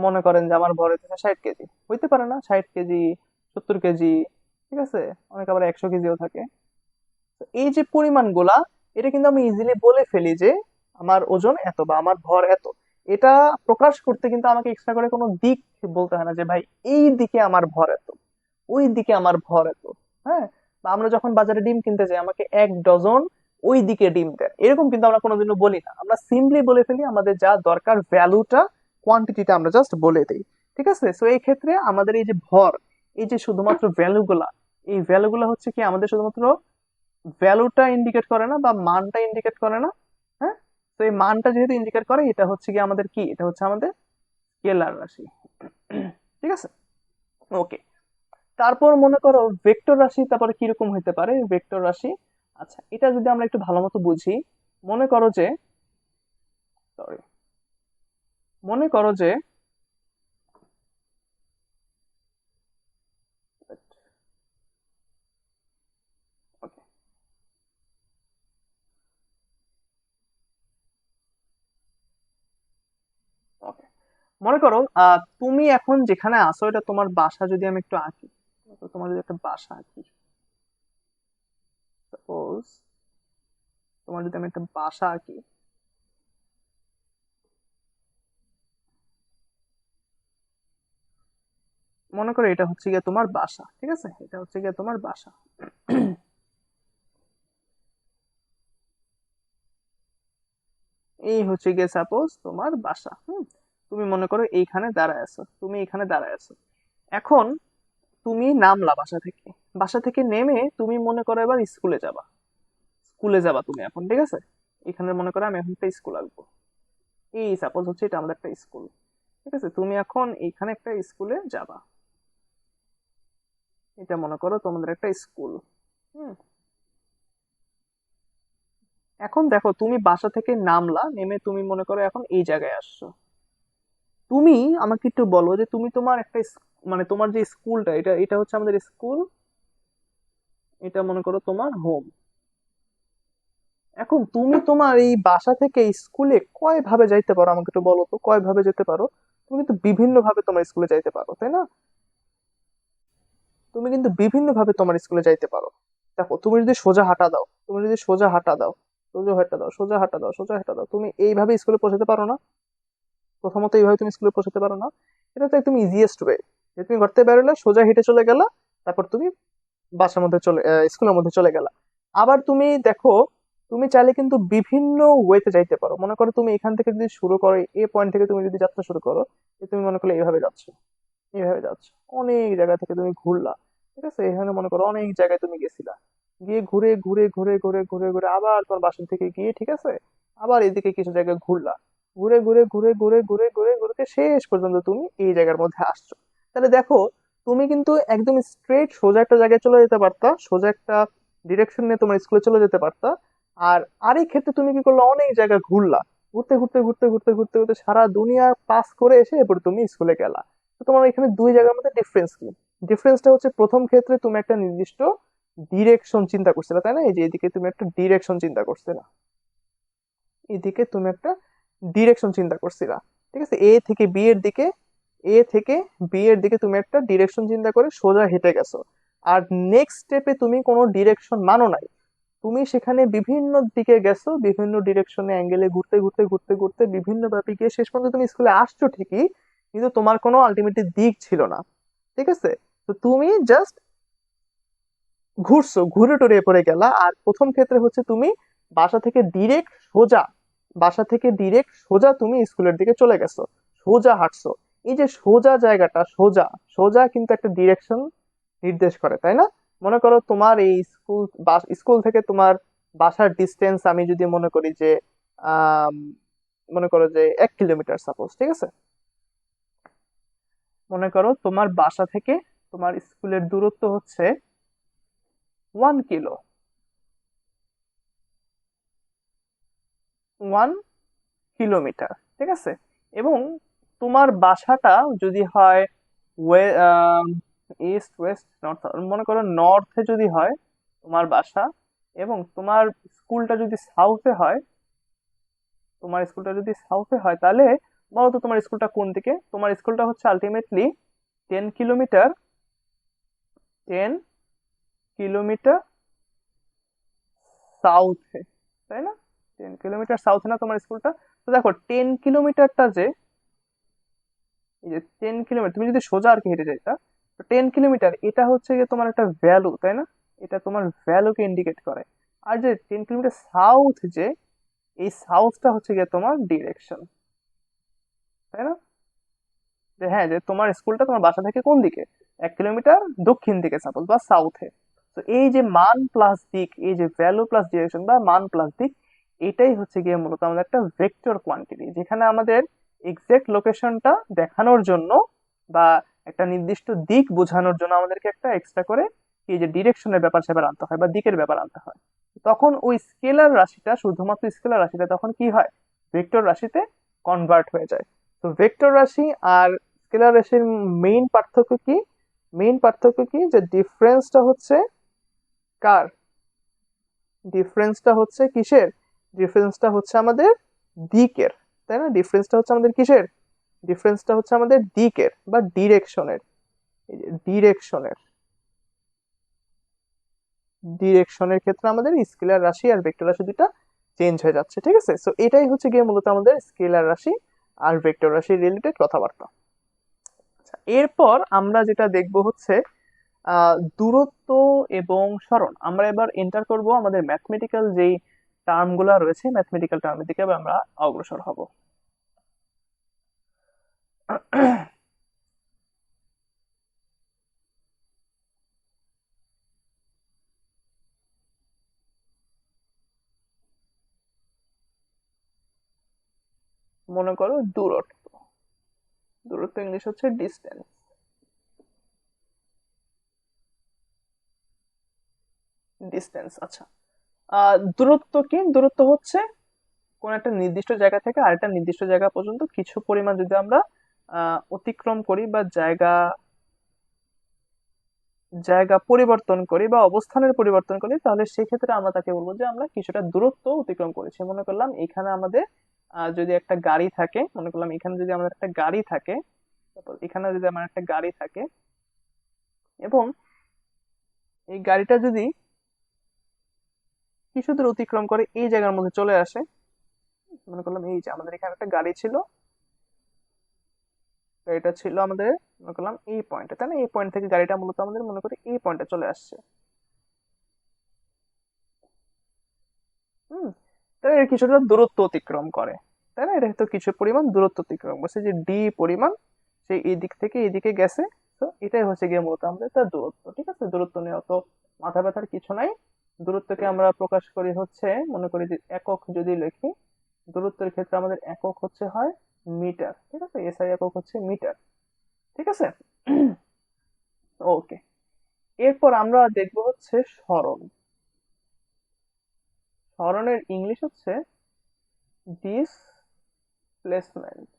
মনে করেন যে আমার ভর হচ্ছে 60 কেজি, হইতে পারে না 60 কেজি, 70 কেজি, ঠিক আছে, অনেক আবার 100 কেজিও থাকে। তো এই যে পরিমাণগুলা, এটা কিন্তু আমি ইজিলি বলে ফেলি যে আমার ওজন এত বা আমার ভর এত। এটা প্রকাশ করতে কিন্তু আমাকে এক্সট্রা করে কোনো দিক বলতে হয় না যে ভাই এই দিকে আমার ভর এত, ওই দিকে আমার ভর এত। হ্যাঁ, বা আমরা যখন বাজারে ডিম কিনতে যাই আমাকে 1 ডজন ওই দিকে ডিম দেন, এরকম কিন্তু আমরা কোনোদিনও বলি না, আমরা সিম্পলি বলে ফেলি আমাদের যা দরকার ভ্যালুটা, কোয়ান্টিটিটা আমরা জাস্ট বলে দিই, ঠিক আছে। সো এই ক্ষেত্রে আমাদের এই যে ভর, এই যে শুধুমাত্র ভ্যালুগুলা, এই ভ্যালুগুলা হচ্ছে কি আমাদের শুধুমাত্র ভ্যালুটা ইন্ডিকেট করে না বা মানটা ইন্ডিকেট করে না। হ্যাঁ, তো এই মানটা যেহেতু ইন্ডিকেট করে, এটা হচ্ছে কি আমাদের কি, এটা হচ্ছে আমাদের স্কেলার রাশি, ঠিক আছে। ওকে, তারপর মনে করো ভেক্টর রাশি তারপরে কিরকম হইতে পারে ভেক্টর রাশি। আচ্ছা, এটা যদি আমরা একটু ভালো মতো বুঝি, মনে করো যে, সরি, মনে করো যে, ওকে, ওকে, মনে করো তুমি এখন যেখানে আছো এটা তোমার বাসা, যদি আমি একটু আঁকি, তো তোমার যদি একটা বাসা আঁকি, সাপোজ তোমার যদি আমি একটা বাসা আঁকি, মনে করো এটা হচ্ছে গিয়ে তোমার বাসা, ঠিক আছে, এটা হচ্ছে গিয়ে তোমার বাসা। এই হচ্ছে গিয়ে সাপোজ তোমার বাসা, হুম। তুমি মনে করো এইখানে দাঁড়ায় আছো, তুমি এখানে দাঁড়ায় আছো। এখন তুমি নামলা বাসা থেকে, বাসা থেকে নেমে তুমি মনে করো এবার স্কুলে যাবা, স্কুলে যাবা তুমি এখন, ঠিক আছে। এখানে মনে করো আমি এখন একটা স্কুল আঁকবো, এই সাপোজ হচ্ছে এটা আমাদের একটা স্কুল, ঠিক আছে। তুমি এখন এইখানে একটা স্কুলে যাবা, এটা মনে করো তোমাদের একটা স্কুল, হুম। এখন দেখো তুমি বাসা থেকে নামলা, নেমে তুমি মনে করো এখন এই জায়গায় আসছো। তুমি আমাকে একটু বলো যে তুমি তোমার একটা মানে তোমার যে স্কুলটা, এটা এটা হচ্ছে আমাদের স্কুল, এটা মনে করো তোমার হোম। এখন তুমি তোমার এই বাসা থেকে স্কুলে কয় ভাবে যাইতে পারো আমাকে একটু বলো তো, কয় ভাবে যেতে পারো? তুমি কিন্তু বিভিন্ন ভাবে তোমার স্কুলে যাইতে পারো, তাই না? তুমি কিন্তু বিভিন্ন ভাবে তোমার স্কুলে যাইতে পারো। দেখো তুমি যদি সোজা হাঁটা দাও, তুমি যদি সোজা হাঁটা দাও, সোজা হাঁটা দাও, সোজা হাঁটা দাও, সোজা হাঁটা দাও, তুমি এইভাবে স্কুলে পৌঁছাতে পারো না? প্রথমত এইভাবে তুমি স্কুলে পৌঁছাতে পারো না। এটা তো একদম ইজিয়েস্ট ওয়ে, যে তুমি ঘর থেকে বেরোলে সোজা হেঁটে চলে গেলা, তারপর তুমি বাসার মধ্যে চলে স্কুলের মধ্যে চলে গেলা। আবার তুমি দেখো তুমি চাইলে কিন্তু বিভিন্ন ওয়েতে যাইতে পারো। মনে করো তুমি এখান থেকে যদি শুরু করো, এ পয়েন্ট থেকে তুমি যদি যাত্রা শুরু করো, তুমি মনে করলে এইভাবে যাচ্ছ, এইভাবে যাচ্ছ, অনেক জায়গা থেকে তুমি ঘুরলা, ঠিক আছে, এখানে মনে করো অনেক জায়গায় তুমি গেছিলা, গিয়ে ঘুরে ঘুরে ঘুরে ঘুরে ঘুরে ঘুরে আবার তোমার বাসা থেকে গিয়ে, ঠিক আছে, আবার এদিকে কিছু জায়গায় ঘুরলা, ঘুরে ঘুরে ঘুরে ঘুরে ঘুরে ঘুরে ঘুরে শেষ পর্যন্ত তুমি এই জায়গার মধ্যে আসছো। তাহলে দেখো, তুমি কিন্তু একদম স্ট্রেট সোজা একটা জায়গায় চলে যেতে পারতা, সোজা একটা ডিরেকশন নিয়ে তোমার স্কুলে চলে যেতে পারতা। আর আরেক ক্ষেত্রে তুমি কি করলে, অনেক জায়গা ঘুরলা, ঘুরতে ঘুরতে ঘুরতে ঘুরতে ঘুরতে ঘুরতে সারা দুনিয়া পাস করে এসে এরপর তুমি স্কুলে গেলা। তো তোমার এখানে দুই জায়গার মধ্যে ডিফারেন্স কি? ডিফারেন্সটা হচ্ছে, প্রথম ক্ষেত্রে তুমি একটা নির্দিষ্ট ডিরেকশন চিন্তা করছিলে, তাই না? এই যে এদিকে তুমি একটা ডিরেকশন চিন্তা করছিলা, এদিকে তুমি একটা ডিরেকশন চিন্তা করছিলা, ঠিক আছে, এ থেকে বি এর দিকে, এ থেকে বি এর দিকে তুমি একটা ডিরেকশন চিন্তা করে সোজা হেঁটে গেছো। আর নেক্সট স্টেপে তুমি কোনো ডিরেকশন মানো নাই, তুমি সেখানে বিভিন্ন দিকে গেছো, বিভিন্ন ডিরেকশনে অ্যাঙ্গেলে ঘুরতে ঘুরতে ঘুরতে ঘুরতে বিভিন্ন ভাবে গিয়ে শেষ পর্যন্ত তুমি স্কুলে আসছো ঠিকই, কিন্তু তোমার কোনো আলটিমেটলি দিক ছিল না, ঠিক আছে। তো তুমি জাস্ট ঘুরছো, ঘুরে টুরে পড়ে গেলা। আর প্রথম ক্ষেত্রে হচ্ছে তুমি বাসা থেকে ডিরেক্ট সোজা, বাসা থেকে ডিরেক্ট সোজা তুমি স্কুলের দিকে চলে গেছো, সোজা হাঁটছো। এই যে সোজা জায়গাটা, সোজা, সোজা কিন্তু একটা ডিরেকশন নির্দেশ করে, তাই না? মনে করো তোমার এই স্কুল, স্কুল থেকে তোমার বাসার ডিস্টেন্স আমি যদি মনে করি যে আম, মনে করো যে 1 কিলোমিটার সাপোজ, ঠিক আছে, মনে করো তোমার বাসা থেকে তোমার স্কুলের দূরত্ব হচ্ছে 1 কিলো, 1 কিলোমিটার, ঠিক আছে। এবং তোমার বাসাটা যদি হয় ইস্ট ওয়েস্ট নর্থ, মনে করো নর্থে যদি হয় তোমার বাসা, এবং তোমার স্কুলটা যদি সাউথে হয়, তোমার স্কুলটা যদি সাউথে হয়, তাহলে বলো তো তোমার স্কুলটা কোন দিকে? তোমার স্কুলটা হচ্ছে আলটিমেটলি 10 কিলোমিটার, 10 কিলোমিটার সাউথে, তাই না? 10 কিলোমিটার সাউথে না তোমার স্কুলটা? তো দেখো 10 কিলোমিটারটা যে, এই যে 10 কিলোমিটার তুমি যদি সোজা আর কি হেঁটে যাইতা, তো 10 কিলোমিটার এটা হচ্ছে গিয়ে তোমার একটা ভ্যালু, তাই না? এটা তোমার ভ্যালুকে ইন্ডিকেট করে। আর যে 10 কিলোমিটার সাউথ, যে এই সাউথটা হচ্ছে গিয়ে তোমার ডিরেকশন, তাই না? যে হ্যাঁ, যে তোমার স্কুলটা তোমার বাসা থেকে কোন দিকে, 1 কিলোমিটার দক্ষিণ দিকে সাপোজ, বা সাউথে। তো এই যে মান প্লাস দিক, এই যে ভ্যালু প্লাস ডিরেকশন বা মান প্লাস দিক, এটাই হচ্ছে গিয়ে মূলত আমাদের একটা ভেক্টর কোয়ান্টিটি, যেখানে আমাদের এক্সাক্ট লোকেশনটা দেখানোর জন্য বা একটা নির্দিষ্ট দিক বোঝানোর জন্য আমাদেরকে একটা এক্সট্রা করে এই যে ডিরেকশনের ব্যাপার স্যাপার আনতে হয় বা দিকের ব্যাপার আনতে হয়। তখন ওই স্কেলার রাশিটা, শুধুমাত্র স্কেলার রাশিটা তখন কি হয়, ভেক্টর রাশিতে কনভার্ট হয়ে যায়। তো ভেক্টর রাশি আর স্কেলার রাশির মেইন পার্থক্য কি? মেইন পার্থক্য কি, যে ডিফারেন্সটা হচ্ছে কার, ডিফারেন্সটা হচ্ছে কিসের? ডিফারেন্সটা হচ্ছে আমাদের দিকের, তাই না? ডিফারেন্সটা হচ্ছে আমাদের কিসের? ডিফারেন্সটা হচ্ছে আমাদের দিকের বা ডিরেকশনের। এই যে ডিরেকশনের, ডিরেকশনের ক্ষেত্রে আমাদের স্কেলার রাশি আর ভেক্টর রাশি দুটা চেঞ্জ হয়ে যাচ্ছে, ঠিক আছে। সো এটাই হচ্ছে গিয়ে মূলত আমাদের স্কেলার রাশি আর ভেক্টর রাশি রিলেটেড কথাবার্তা। আচ্ছা, এরপর আমরা যেটা দেখব হচ্ছে দূরত্ব এবং সরণ। আমরা এবার এন্টার করব আমাদের ম্যাথমেটিক্যাল যেই টার্ম গুলা রয়েছে, ম্যাথমেটিক্যাল টার্মের দিকে এবার আমরা অগ্রসর হব। মনে করো দূরত্ব, দূরত্ব ইংলিশ হচ্ছে ডিস্টেন্স, ডিস্টেন্স। আচ্ছা, দূরত্ব কি? দূরত্ব হচ্ছে কোন একটা নির্দিষ্ট জায়গা থেকে আরেকটা নির্দিষ্ট জায়গা পর্যন্ত কিছু পরিমাণ যদি আমরা অতিক্রম করি বা জায়গা জায়গা পরিবর্তন করি বা অবস্থানের পরিবর্তন করি, তাহলে সেক্ষেত্রে আমরা তাকে বলবো যে আমরা কিছুটা দূরত্ব অতিক্রম করেছি। মনে করলাম এখানে আমাদের যদি একটা গাড়ি থাকে, মনে করলাম এখানে যদি আমাদের একটা গাড়ি থাকে, তারপর এখানে যদি আমার একটা গাড়ি থাকে, এবং এই গাড়িটা যদি কিছু দূর অতিক্রম করে এই জায়গার মধ্যে চলে আসে, মনে করলাম এই যে আমাদের এখানে একটা গাড়ি ছিল, গাড়িটা ছিল আমাদের মনে করলাম এই পয়েন্টে, তাই না? এই পয়েন্ট থেকে গাড়িটা মূলত আমাদের মনে করি এই পয়েন্টে চলে আসছে। তাহলে এর কিছুটা দূরত্ব অতিক্রম করে, তাই না? এটা তো কিছু পরিমাণ দূরত্ব অতিক্রম করছে, যে ডি পরিমাণ সে এই দিক থেকে এইদিকে গেছে। তো এটাই হচ্ছে গিয়ে মূলত আমাদের তার দূরত্ব। ঠিক আছে, দূরত্ব নিয়ে অত মাথা ব্যথার কিছু নাই। দূরত্বকে আমরা প্রকাশ করি হচ্ছে, মনে করি যে একক যদি লিখি, দূরত্বের ক্ষেত্রে আমাদের একক হচ্ছে হয় মিটার। ঠিক আছে, এসআই একক হচ্ছে মিটার। ঠিক আছে। ওকে, এরপর আমরা দেখবো হচ্ছে সরণ। সরণের ইংলিশ হচ্ছে ডিসপ্লেসমেন্ট।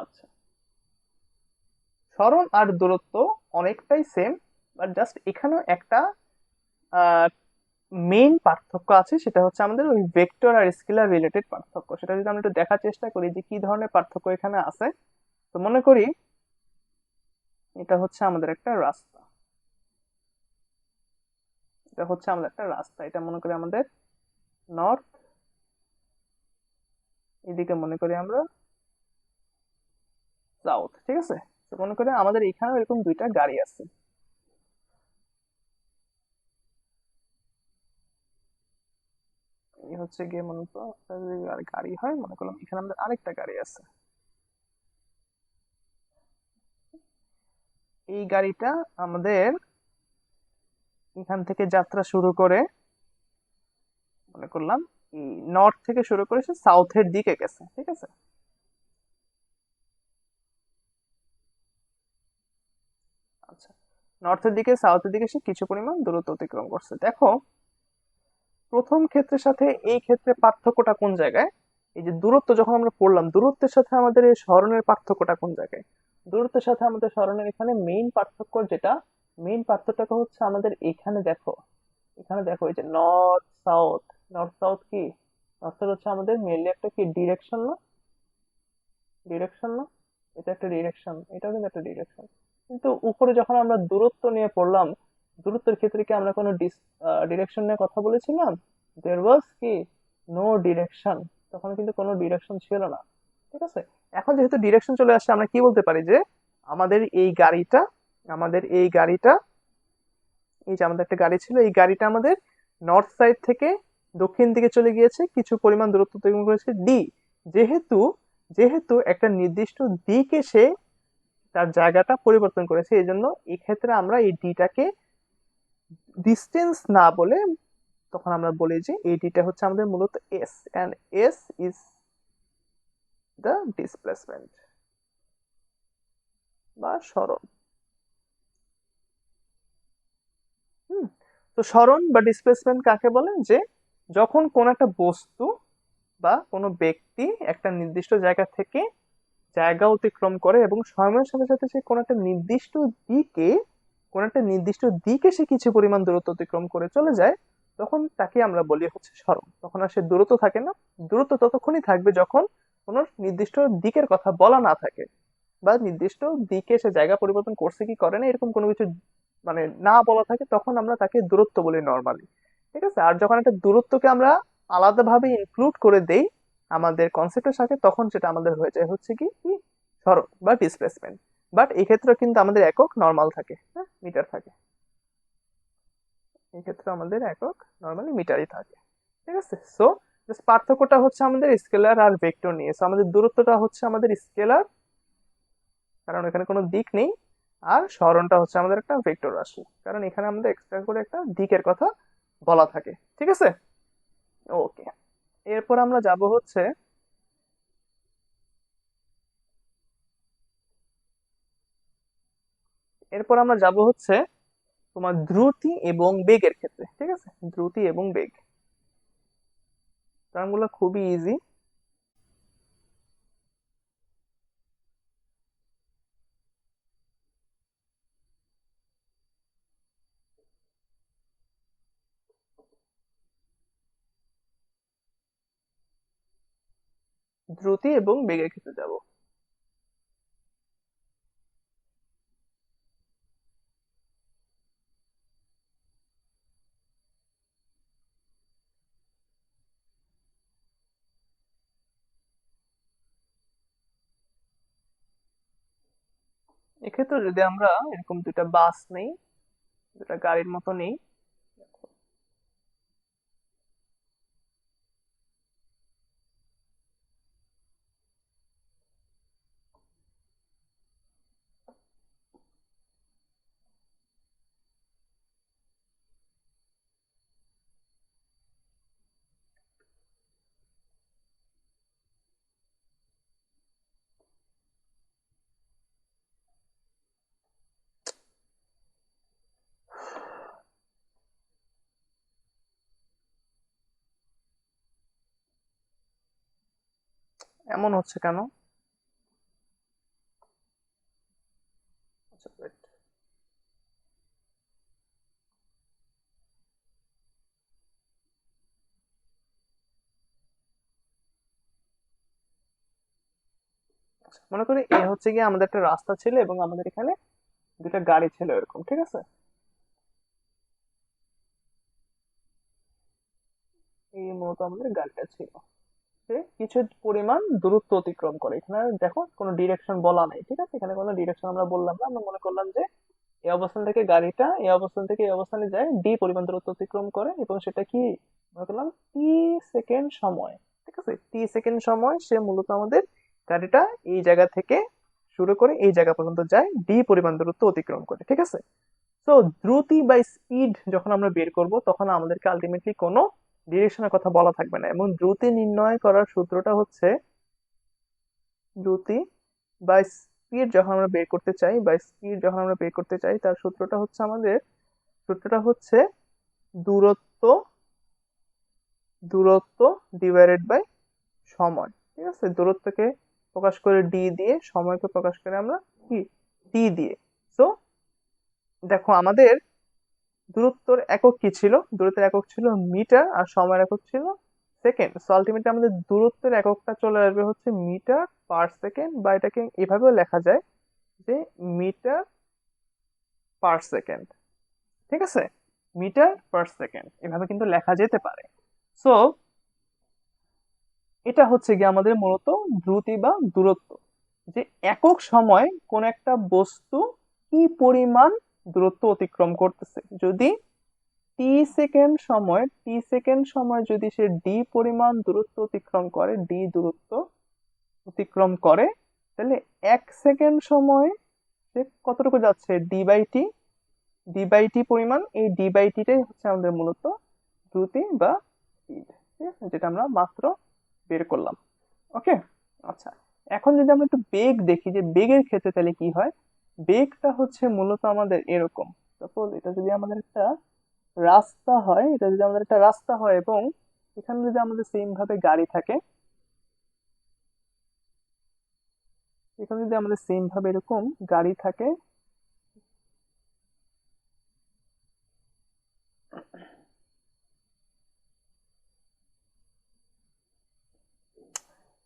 আচ্ছা, সরণ আর দূরত্ব অনেকটাই সেম, বাট জাস্ট এখানেও একটা মেইন পার্থক্য আছে, সেটা হচ্ছে আমাদের ওই ভেক্টর আর স্কেলার রিলেটেড পার্থক্য। সেটা যদি আমরা একটু দেখার চেষ্টা করি যে কি ধরনের পার্থক্য এখানে আছে। তো মনে করি এটা হচ্ছে আমাদের একটা রাস্তা, এটা হচ্ছে আমাদের একটা রাস্তা, এটা মনে করি আমাদের নর্থ, এদিকে মনে করি আমরা সাউথ। ঠিক আছে, তো মনে করি আমাদের এখানে এরকম দুইটা গাড়ি আছে। এই হচ্ছে গিয়ে মূলত একটা যদি গাড়ি হয়, মনে করলাম এখানে আমাদের আরেকটা গাড়ি আছে। এই গাড়িটা আমাদের এখান থেকে যাত্রা শুরু করে, মনে করলাম এই নর্থ থেকে শুরু করে সে সাউথের দিকে গেছে। ঠিক আছে, আচ্ছা, নর্থের দিকে সাউথের দিকে সে কিছু পরিমাণ দূরত্ব অতিক্রম করছে। দেখো, প্রথম ক্ষেত্রের সাথে এই ক্ষেত্রে পার্থক্যটা কোন জায়গায়? এই যে দূরত্ব যখন আমরা পড়লাম, দূরত্বের সাথে আমাদের এই সরণের পার্থক্যটা কোন জায়গায়? দূরত্বের সাথে আমাদের সরণের এখানে মেইন পার্থক্য যেটা, মেইন পার্থক্যটা হচ্ছে আমাদের এখানে দেখো, এখানে দেখো এই যে নর্থ সাউথ। নর্থ সাউথ কি? নর্থ সাউথ হচ্ছে আমাদের মেইনলি একটা কি ডিরেকশন না? ডিরেকশন না? এটা একটা ডিরেকশন, এটাও কিন্তু একটা ডিরেকশন। কিন্তু উপরে যখন আমরা দূরত্ব নিয়ে পড়লাম, দূরত্বের ক্ষেত্রে কি আমরা কোনো ডিরেকশন নিয়ে কথা বলেছিলাম? দেয়ার ওয়াজ কি নো ডিরেকশন, তখন কিন্তু কোনো ডিরেকশন ছিল না। ঠিক আছে, এখন যেহেতু ডিরেকশন চলে আসছে, আমরা কি বলতে পারি যে আমাদের এই গাড়িটা, আমাদের এই গাড়িটা, এই যে আমাদের একটা গাড়ি ছিল, এই গাড়িটা আমাদের নর্থ সাইড থেকে দক্ষিণ দিকে চলে গিয়েছে, কিছু পরিমাণ দূরত্ব অতিক্রম করেছে ডি। যেহেতু যেহেতু একটা নির্দিষ্ট দিকে সে তার জায়গাটা পরিবর্তন করেছে, এই জন্য এই ক্ষেত্রে আমরা এই ডিটাকে ডিস্টেন্স না বলে তখন আমরা বলি যে এই ডিটা হচ্ছে আমাদের মূলত S, and S is the displacement বা সরণ। হুম, তো সরণ বা ডিসপ্লেসমেন্ট কাকে বলে? যে যখন কোন একটা বস্তু বা কোনো ব্যক্তি একটা নির্দিষ্ট জায়গা থেকে জায়গা অতিক্রম করে এবং সময়ের সাথে সাথে সে কোনো একটা নির্দিষ্ট দিকে, কোন একটা নির্দিষ্ট দিকে সে কিছু পরিমাণ দূরত্ব অতিক্রম করে চলে যায়, তখন তাকে আমরা বলি হচ্ছে সরণ। তখন আর সে দূরত্ব থাকে না, দূরত্ব ততক্ষণই থাকবে যখন কোনো নির্দিষ্ট দিকের কথা বলা না থাকে, বা নির্দিষ্ট দিকে সে জায়গা পরিবর্তন করছে কি করে না এরকম কোনো কিছু মানে না বলা থাকে, তখন আমরা তাকে দূরত্ব বলি নর্মালি। ঠিক আছে, আর যখন একটা দূরত্বকে আমরা আলাদাভাবে ইনক্লুড করে দেই আমাদের কনসেপ্টের সাথে, তখন সেটা আমাদের হয়ে যায় হচ্ছে কি কি সরণ বা ডিসপ্লেসমেন্ট। বাট এই ক্ষেত্রে কিন্তু আমাদের একক নর্মাল থাকে, হ্যাঁ, মিটার থাকে। এই ক্ষেত্রে আমাদের একক নর্মালি মিটারই থাকে। ঠিক আছে, সো জাস্ট পার্থক্যটা হচ্ছে আমাদের স্কেলার আর ভেক্টর নিয়ে। সো আমাদের দূরত্বটা হচ্ছে আমাদের স্কেলার, কারণ এখানে কোনো দিক নেই। আর সরণটা হচ্ছে আমাদের একটা ভেক্টর রাশি, কারণ এখানে আমাদের এক্সট্রা করে একটা দিকের কথা বলা থাকে। ঠিক আছে, ওকে। এরপর আমরা যাব হচ্ছে, এরপর আমরা যাব হচ্ছে তোমার দ্রুতি এবং বেগের ক্ষেত্রে। ঠিক আছে, দ্রুতি এবং বেগ টার্মগুলো খুবই ইজি। দ্রুতি এবং বেগের ক্ষেত্রে যাব। এক্ষেত্রে যদি আমরা এরকম দুটা বাস নেই, দুটা গাড়ির মতো নেই, এমন হচ্ছে কেন? আচ্ছা, wait. আচ্ছা, মনে করি এ হচ্ছে গিয়ে আমাদের একটা রাস্তা ছিল এবং আমাদের এখানে দুটা গাড়ি ছিল এরকম, ঠিক আছে? এই মূলত আমাদের গাড়িটা ছিল, সে কিছু পরিমাণ দূরত্ব অতিক্রম করে। এখানে দেখো কোনো ডিরেকশন বলা নাই, ঠিক আছে? এখানে কোনো ডিরেকশন আমরা বললাম না, আমরা মনে করলাম যে এই অবস্থান থেকে গাড়িটা এই অবস্থান থেকে এই অবস্থানে যায়, ডি পরিমাণ দূরত্ব অতিক্রম করে এবং সেটা কি মনে করলাম টি সেকেন্ড সময়, ঠিক আছে? টি সেকেন্ড সময় সে মূলত আমাদের গাড়িটা এই জায়গা থেকে শুরু করে এই জায়গা পর্যন্ত যায় ডি পরিমাণ দূরত্ব অতিক্রম করে, ঠিক আছে? তো দ্রুতি বা স্পিড যখন আমরা বের করব তখন আমাদেরকে আলটিমেটলি কোনো ডিরেকশনের কথা বলা থাকবে না, এবং দ্রুতি নির্ণয় করার সূত্রটা হচ্ছে, দ্রুতি বা স্পিড যখন আমরা বের করতে চাই বা স্পিড যখন আমরা বের করতে চাই তার সূত্রটা হচ্ছে আমাদের, সূত্রটা হচ্ছে দূরত্ব, দূরত্ব ডিভাইডেড বাই সময়, ঠিক আছে? দূরত্বকে প্রকাশ করে ডি দিয়ে, সময়কে প্রকাশ করে আমরা কি টি দিয়ে। তো দেখো আমাদের দূরত্বের একক কি ছিল? দূরত্বের একক ছিল মিটার আর সময়ের একক ছিল সেকেন্ড। সো আলটিমেটলি আমাদের দূরত্বের এককটা চলে আসবে হচ্ছে মিটার পার সেকেন্ড, বা এটাকে এভাবেও লেখা যায় যে মিটার পার সেকেন্ড, ঠিক আছে? মিটার পার সেকেন্ড এভাবে কিন্তু লেখা যেতে পারে। সো এটা হচ্ছে গিয়ে আমাদের মূলত দ্রুতি বা দূরত্ব, যে একক সময় কোন একটা বস্তু কি পরিমাণ দূরত্ব অতিক্রম করতেছে। যদি টি সেকেন্ড সময় যদি সে ডি পরিমাণ দূরত্ব অতিক্রম করে, ডি দূরত্ব অতিক্রম করে, তাহলে 1 সেকেন্ড সময় সে কতটুকু যাচ্ছে? D by T, D by T পরিমাণ। এই ডি বাই টিটাই হচ্ছে আমাদের মূলত দ্রুতি বা স্পিড, ঠিক আছে? যেটা আমরা মাত্র বের করলাম। ওকে, আচ্ছা। এখন যদি আমরা একটু বেগ দেখি যে বেগের ক্ষেত্রে তাহলে কি হয়। বেগটা হচ্ছে মূলত আমাদের এরকম, সাপোজ এটা যদি আমাদের একটা রাস্তা হয়, এটা যদি আমাদের একটা রাস্তা হয় এবং এখানে যদি আমাদের সেম ভাবে গাড়ি থাকে, এখানে যদি আমাদের সেম ভাবে এরকম গাড়ি থাকে,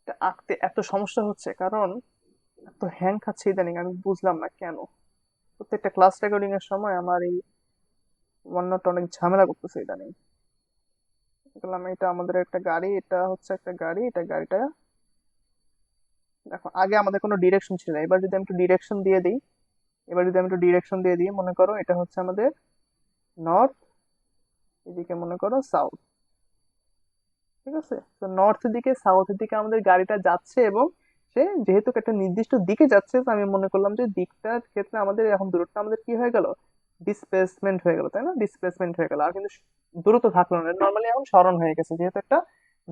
এটা আঁকতে এত সমস্যা হচ্ছে কারণ এত হ্যাং খাচ্ছে ইদানিং, আমি বুঝলাম না কেন। প্রত্যেকটা ক্লাস রেকর্ডিং এর সময় আমার এই ওয়াননোট অনেক ঝামেলা করতেছে ইদানিং। দেখলাম এটা আমাদের একটা গাড়ি, এটা হচ্ছে একটা গাড়ি, এটা গাড়িটা। দেখো আগে আমাদের কোনো ডিরেকশন ছিল না, এবার যদি আমি একটু ডিরেকশন দিয়ে দিই, এবার যদি আমি একটু ডিরেকশন দিয়ে দিই, মনে করো এটা হচ্ছে আমাদের নর্থ, এদিকে মনে করো সাউথ, ঠিক আছে? তো নর্থ দিকে সাউথের দিকে আমাদের গাড়িটা যাচ্ছে এবং সে যেহেতু একটা নির্দিষ্ট দিকে যাচ্ছে, তো আমি মনে করলাম যে দিকটার ক্ষেত্রে আমাদের এখন দূরত্ব আমাদের কি হয়ে গেল? ডিসপ্লেসমেন্ট হয়ে গেল, তাই না? ডিসপ্লেসমেন্ট হয়ে গেল, আর কিন্তু দূরত্ব থাকলো না, নর্মালি এখন সরণ হয়ে গেছে যেহেতু একটা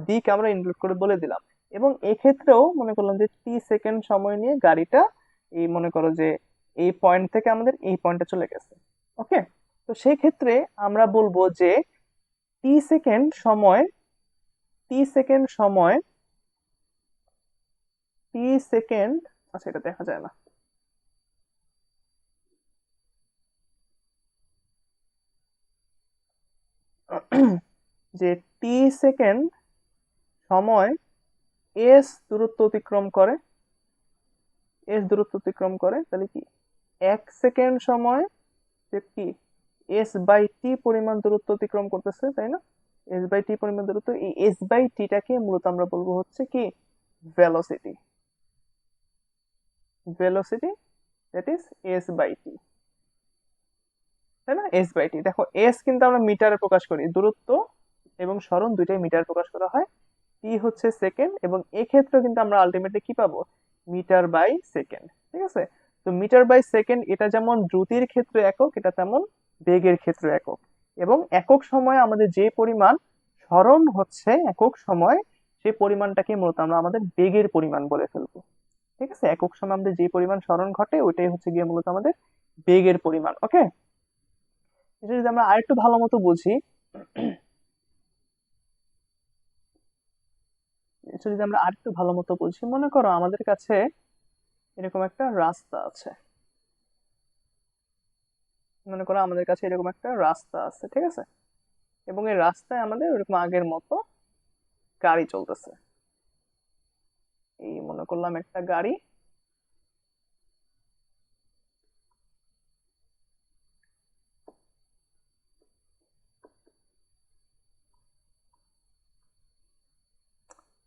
দিক আমরা ইনক্লুড করে বলে দিলাম। এবং এক্ষেত্রেও মনে করলাম যে টি সেকেন্ড সময় নিয়ে গাড়িটা এই মনে করো যে এই পয়েন্ট থেকে আমাদের এই পয়েন্টে চলে গেছে। ওকে, তো সেই ক্ষেত্রে আমরা বলবো যে টি সেকেন্ড সময়, টি সেকেন্ড সময়, টি সেকেন্ড, আচ্ছা এটা দেখা যায় না। যে টি সেকেন্ড সময় এস দূরত্ব অতিক্রম করে, এস দূরত্ব অতিক্রম করে, তাহলে কি 1 সেকেন্ড সময় যে কি এস বাই টি পরিমাণ দূরত্ব অতিক্রম করতেছে, তাই না? এস বাই টি পরিমাণ দূরত্ব, এই এস বাই টিটাকে মূলত আমরা বলবো হচ্ছে কি velocity, velocity that is S by T, তাই না? এস বাই টি, দেখো এস কিন্তু আমরা মিটারে প্রকাশ করি, দূরত্ব এবং সরণ দুইটাই মিটার প্রকাশ করা হয়। টি হচ্ছে সেকেন্ড, এবং এক্ষেত্রে কিন্তু আমরা আলটিমেটলি কি পাবো? মিটার বাই সেকেন্ড, ঠিক আছে? তো মিটার বাই সেকেন্ড এটা যেমন দ্রুতির ক্ষেত্রে একক, এটা তেমন বেগের ক্ষেত্রে একক। এবং একক সময়ে আমাদের যে পরিমাণ সরণ হচ্ছে একক সময়, সেই পরিমাণটাকে মূলত আমরা আমাদের বেগের পরিমাণ বলে ফেলবো, ঠিক আছে? একক সময় আমাদের যে পরিমাণ সরণ ঘটে ওইটাই হচ্ছে গিয়ে মূলত আমাদের বেগের পরিমাণ। ওকে, এটা যদি আমরা আরেকটু ভালো মতো বুঝি, আচ্ছা, যদি আমরা আরেকটু ভালো মতো বুঝি, মনে করো আমাদের কাছে এরকম একটা রাস্তা আছে। মনে করো আমাদের কাছে এরকম একটা রাস্তা আছে, ঠিক আছে? এবং এই রাস্তায় আমাদের ওরকম আগের মতো গাড়ি চলতেছে। এই মনে করলাম একটা গাড়ি।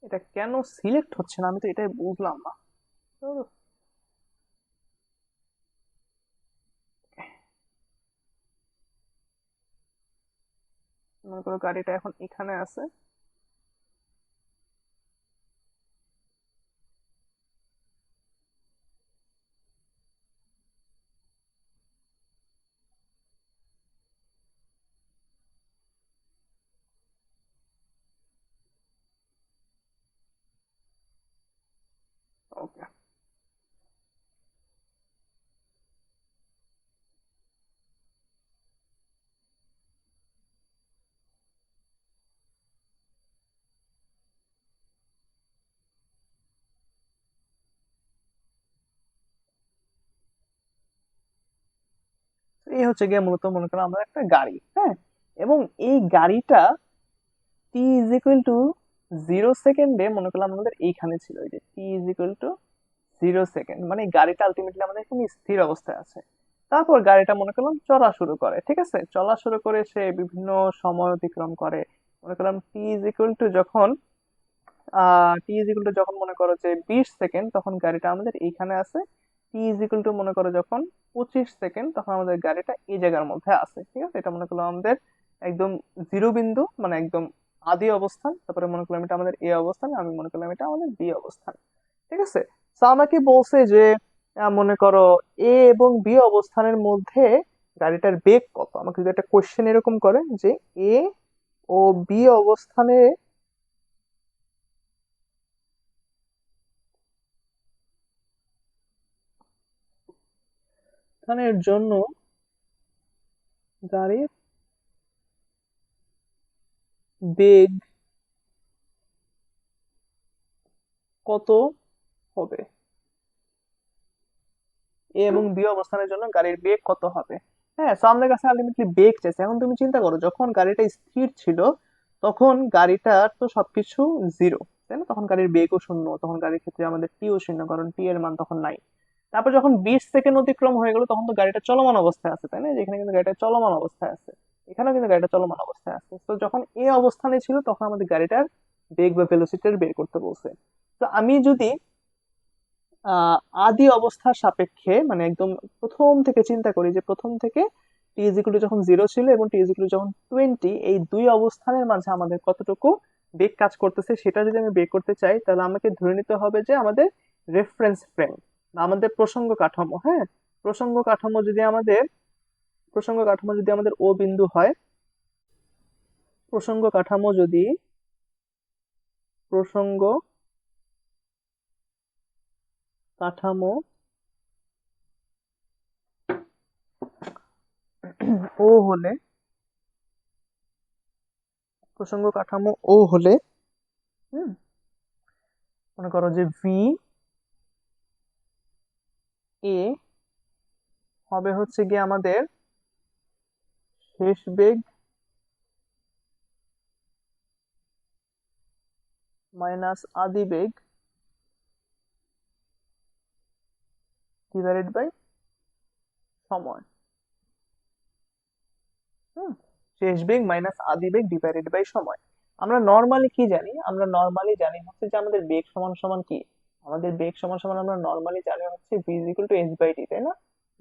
এটা কেন সিলেক্ট হচ্ছে না, আমি তো এটাই বুঝলাম না। তো মনে করো গাড়িটা এখন এখানে আছে। ওকে, এই হচ্ছে গিয়ে মূলত মনে করো আমরা একটা গাড়ি, হ্যাঁ। এবং এই গাড়িটা টি ইজ ইকুয়াল টু 0 সেকেন্ডে মনে করলাম আমাদের এইখানে ছিল। এই যে টি ইজ ইকুয়াল টু 0 সেকেন্ড, মানে এই গাড়িটা আলটিমেটলি আমাদের এখানে স্থির অবস্থায় আছে। তারপর গাড়িটা মনে করলাম চলা শুরু করে, ঠিক আছে? চলা শুরু করে সে বিভিন্ন সময় অতিক্রম করে। মনে করলাম টি ইজ ইকুয়াল টু যখন টি ইজ ইকুয়াল টু যখন মনে করো যে 20 সেকেন্ড, তখন গাড়িটা আমাদের এইখানে আছে। টি ইজ ইকুয়াল টু মনে করো যখন 25 সেকেন্ড, তখন আমাদের গাড়িটা এই জায়গার মধ্যে আছে, ঠিক আছে? এটা মনে করলাম আমাদের একদম জিরো বিন্দু, মানে একদম আদি অবস্থান। তারপরে মনে করলাম এটা আমাদের এ অবস্থান, আমি মনে করলাম এটা আমাদের বি অবস্থান, ঠিক আছে? তো আমাকে বলছে যে মনে করো এ এবং বি অবস্থানের মধ্যে গাড়িটার বেগ কত। আমাকে যদি একটা কোশ্চেন এরকম করে যে এ ও বি অবস্থানে স্থানের জন্য গাড়ির বেগ কত হবে, এ এবং বি অবস্থানের জন্য গাড়ির বেগ কত হবে। হ্যাঁ, তো আমাদের কাছে আলটিমেটলি বেগ চাইছে। এখন তুমি চিন্তা করো, যখন গাড়িটা স্থির ছিল তখন গাড়িটার তো সবকিছু জিরো, তাই না? তখন গাড়ির বেগও শূন্য, তখন গাড়ির ক্ষেত্রে আমাদের টিও শূন্য, কারণ টি এর মান তখন নাই। তারপর যখন 20 সেকেন্ড অতিক্রম হয়ে গেল, তখন তো গাড়িটা চলমান অবস্থায় আছে, তাই না? যেখানে কিন্তু গাড়িটা চলমান অবস্থায় আছে, এখানেও কিন্তু গাড়িটা চলমান অবস্থায় আছে। তো যখন এ অবস্থানে ছিল তখন আমাদের গাড়িটার বেগ বা ভেলোসিটির বের করতে বলছে। তো আমি যদি আহ আদি অবস্থার সাপেক্ষে, মানে একদম প্রথম থেকে চিন্তা করি, যে প্রথম থেকে টি ইজ ইকুয়াল টু যখন 0 ছিল এবং টি ইজ ইকুয়াল টু যখন 20, এই দুই অবস্থানের মাঝে আমাদের কতটুকু বেগ কাজ করতেছে সেটা যদি আমি বের করতে চাই, তাহলে আমাকে ধরে নিতে হবে যে আমাদের রেফারেন্স ফ্রেম বা আমাদের প্রসঙ্গ কাঠামো, হ্যাঁ। প্রসঙ্গ কাঠামো যদি আমাদের প্রসঙ্গ কাঠামো যদি আমাদের ও বিন্দু হয়, প্রসঙ্গ কাঠামো যদি প্রসঙ্গ কাঠামো ও হলে, প্রসঙ্গ কাঠামো ও হলে, হুম, মনে করো যে ভি এ হবে হচ্ছে গিয়ে আমাদের শেষ বেগ মাইনাস আদি বেগ ডিভাইডেড বাই সময়। হুম, শেষ বেগ মাইনাস আদি বেগ ডিভাইডেড বাই সময়। আমরা নর্মালি কি জানি? আমরা নর্মালি জানি হচ্ছে যে আমাদের বেগ সমান সমান কি, আমাদের বেগ সমান সমান আমরা নর্মালি জানি হচ্ছে V is equal to S by T, তাই না?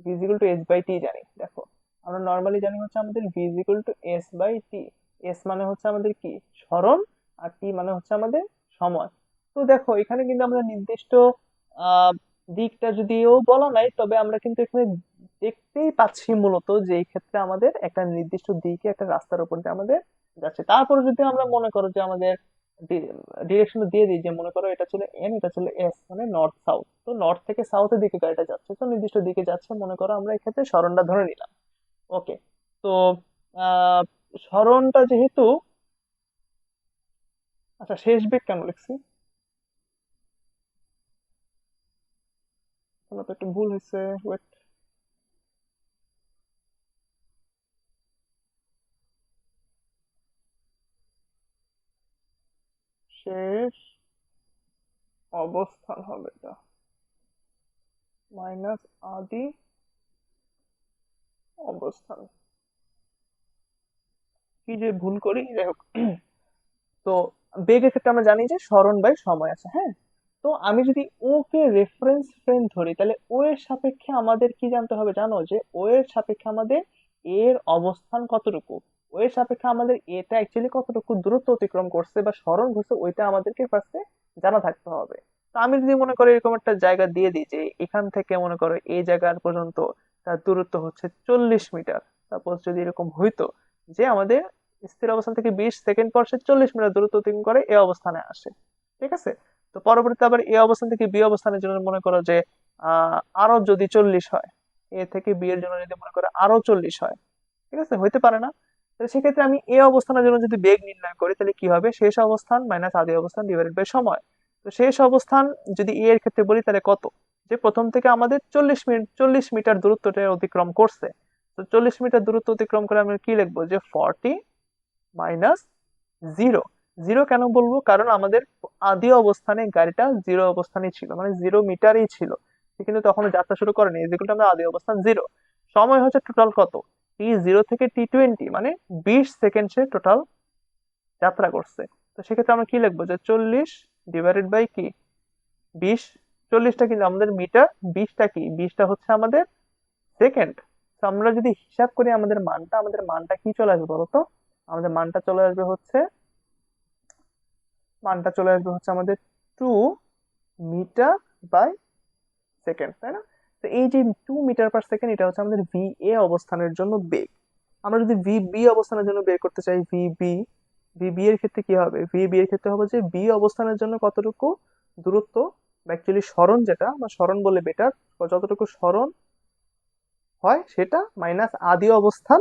V is equal to S by T জানি। দেখো, আমরা নর্মালি জানি হচ্ছে আমাদের V is equal to S by T. S মানে হচ্ছে আমাদের কি, সরণ, আর টি মানে হচ্ছে আমাদের সময়। তো দেখো, এখানে কিন্তু আমরা নির্দিষ্ট আহ দিকটা যদিও বলা নাই, তবে আমরা কিন্তু এখানে দেখতেই পাচ্ছি মূলত যে এই ক্ষেত্রে আমাদের একটা নির্দিষ্ট দিকে একটা রাস্তার উপর দিয়ে আমাদের যাচ্ছে। তারপরে যদি আমরা মনে করো যে আমাদের ডিরেকশন দিয়ে দিই, যে মনে করো এটা ছিল এন, এটা ছিল এস, মানে নর্থ সাউথ, তো নর্থ থেকে সাউথের দিকে গাড়িটা যাচ্ছে, তো নির্দিষ্ট দিকে যাচ্ছে, মনে করো আমরা এক্ষেত্রে সরণটা ধরে নিলাম। ওকে, তো আহ সরণটা যেহেতু, আচ্ছা শেষ বেগ কেন লিখছি? কোনো তো একটা ভুল হয়েছে, ওয়েট। শেষ অবস্থান হবে এটা, মাইনাস আদি অবস্থান। কি যে ভুল করি, যাই হোক। তো বেগের ক্ষেত্রে আমরা জানি যে স্মরণ বাই সময় আছে, হ্যাঁ। তো আমি যদি ও কে রেফারেন্স ফ্রেম ধরি, তাহলে ও এর সাপেক্ষে আমাদের কি জানতে হবে জানো, যে ও এর সাপেক্ষে আমাদের এর অবস্থান কতটুকু, ও এর সাপেক্ষে আমাদের এটা অ্যাকচুয়ালি কতটুকু দূরত্ব অতিক্রম করছে বা স্মরণ ঘুরছে, ওইটা আমাদেরকে ফার্স্টে জানা থাকতে হবে। তো আমি যদি মনে করো এরকম একটা জায়গা দিয়ে দিই যে এখান থেকে মনে করো এই জায়গার পর্যন্ত তার দূরত্ব হচ্ছে 40 মিটার, সাপোজ যদি এরকম হইতো যে আমাদের স্থির অবস্থান থেকে 20 সেকেন্ড পর সে 40 মিটার দূরত্ব অতিক্রম করে এ অবস্থানে আসে, ঠিক আছে। তো পরবর্তীতে আবার এ অবস্থান থেকে বি অবস্থানের জন্য মনে করো যে আরো যদি 40 হয়, এ থেকে বি এর জন্য যদি মনে করো আরো 40 হয়, ঠিক আছে, হইতে পারে না। তাহলে সেক্ষেত্রে আমি এ অবস্থানের জন্য যদি বেগ নির্ণয় করি, তাহলে কি হবে, শেষ অবস্থান মাইনাস আদি অবস্থান ডিভাইডেড বাই সময়। তো শেষ অবস্থান যদি এ এর ক্ষেত্রে বলি, তাহলে কত, যে প্রথম থেকে আমাদের 40 মিটার দূরত্বটা অতিক্রম করছে। তো 40 মিটার দূরত্ব অতিক্রম করে আমি কি লিখবো, যে 40 - 0। জিরো কেন বলবো, কারণ আমাদের আদি অবস্থানে গাড়িটা জিরো অবস্থানে ছিল, মানে 0 মিটারই ছিল, সে কিন্তু তখন যাত্রা শুরু করেনি, যেগুলো আমরা আদি অবস্থান 0। সময় হচ্ছে টোটাল কত, T0 থেকে T20, মানে 20 সেকেন্ড সে টোটাল যাত্রা করছে। তো সেক্ষেত্রে আমরা কি লিখবো, যে 40 ডিভাইডেড বাই কি 20। 40টা কিন্তু আমাদের মিটার, 20টা কি, 20টা হচ্ছে আমাদের সেকেন্ড। তো আমরা যদি হিসাব করি আমাদের মানটা কি চলে আসবে বলতো, আমাদের মানটা চলে আসবে হচ্ছে আমাদের 2 মিটার বাই সেকেন্ড, তাই না। তো এই যে 2 মিটার পার সেকেন্ড, এটা হচ্ছে আমাদের ভি এ অবস্থানের জন্য বেগ। আমরা যদি ভি বি অবস্থানের জন্য বের করতে চাই, ভি বি এর ক্ষেত্রে কি হবে, ভি বি এর ক্ষেত্রে হবে যে বি অবস্থানের জন্য কতটুকু দূরত্ব, বা অ্যাকচুয়ালি সরণ, যেটা বা সরণ বলে বেটার, যতটুকু সরণ হয় সেটা মাইনাস আদি অবস্থান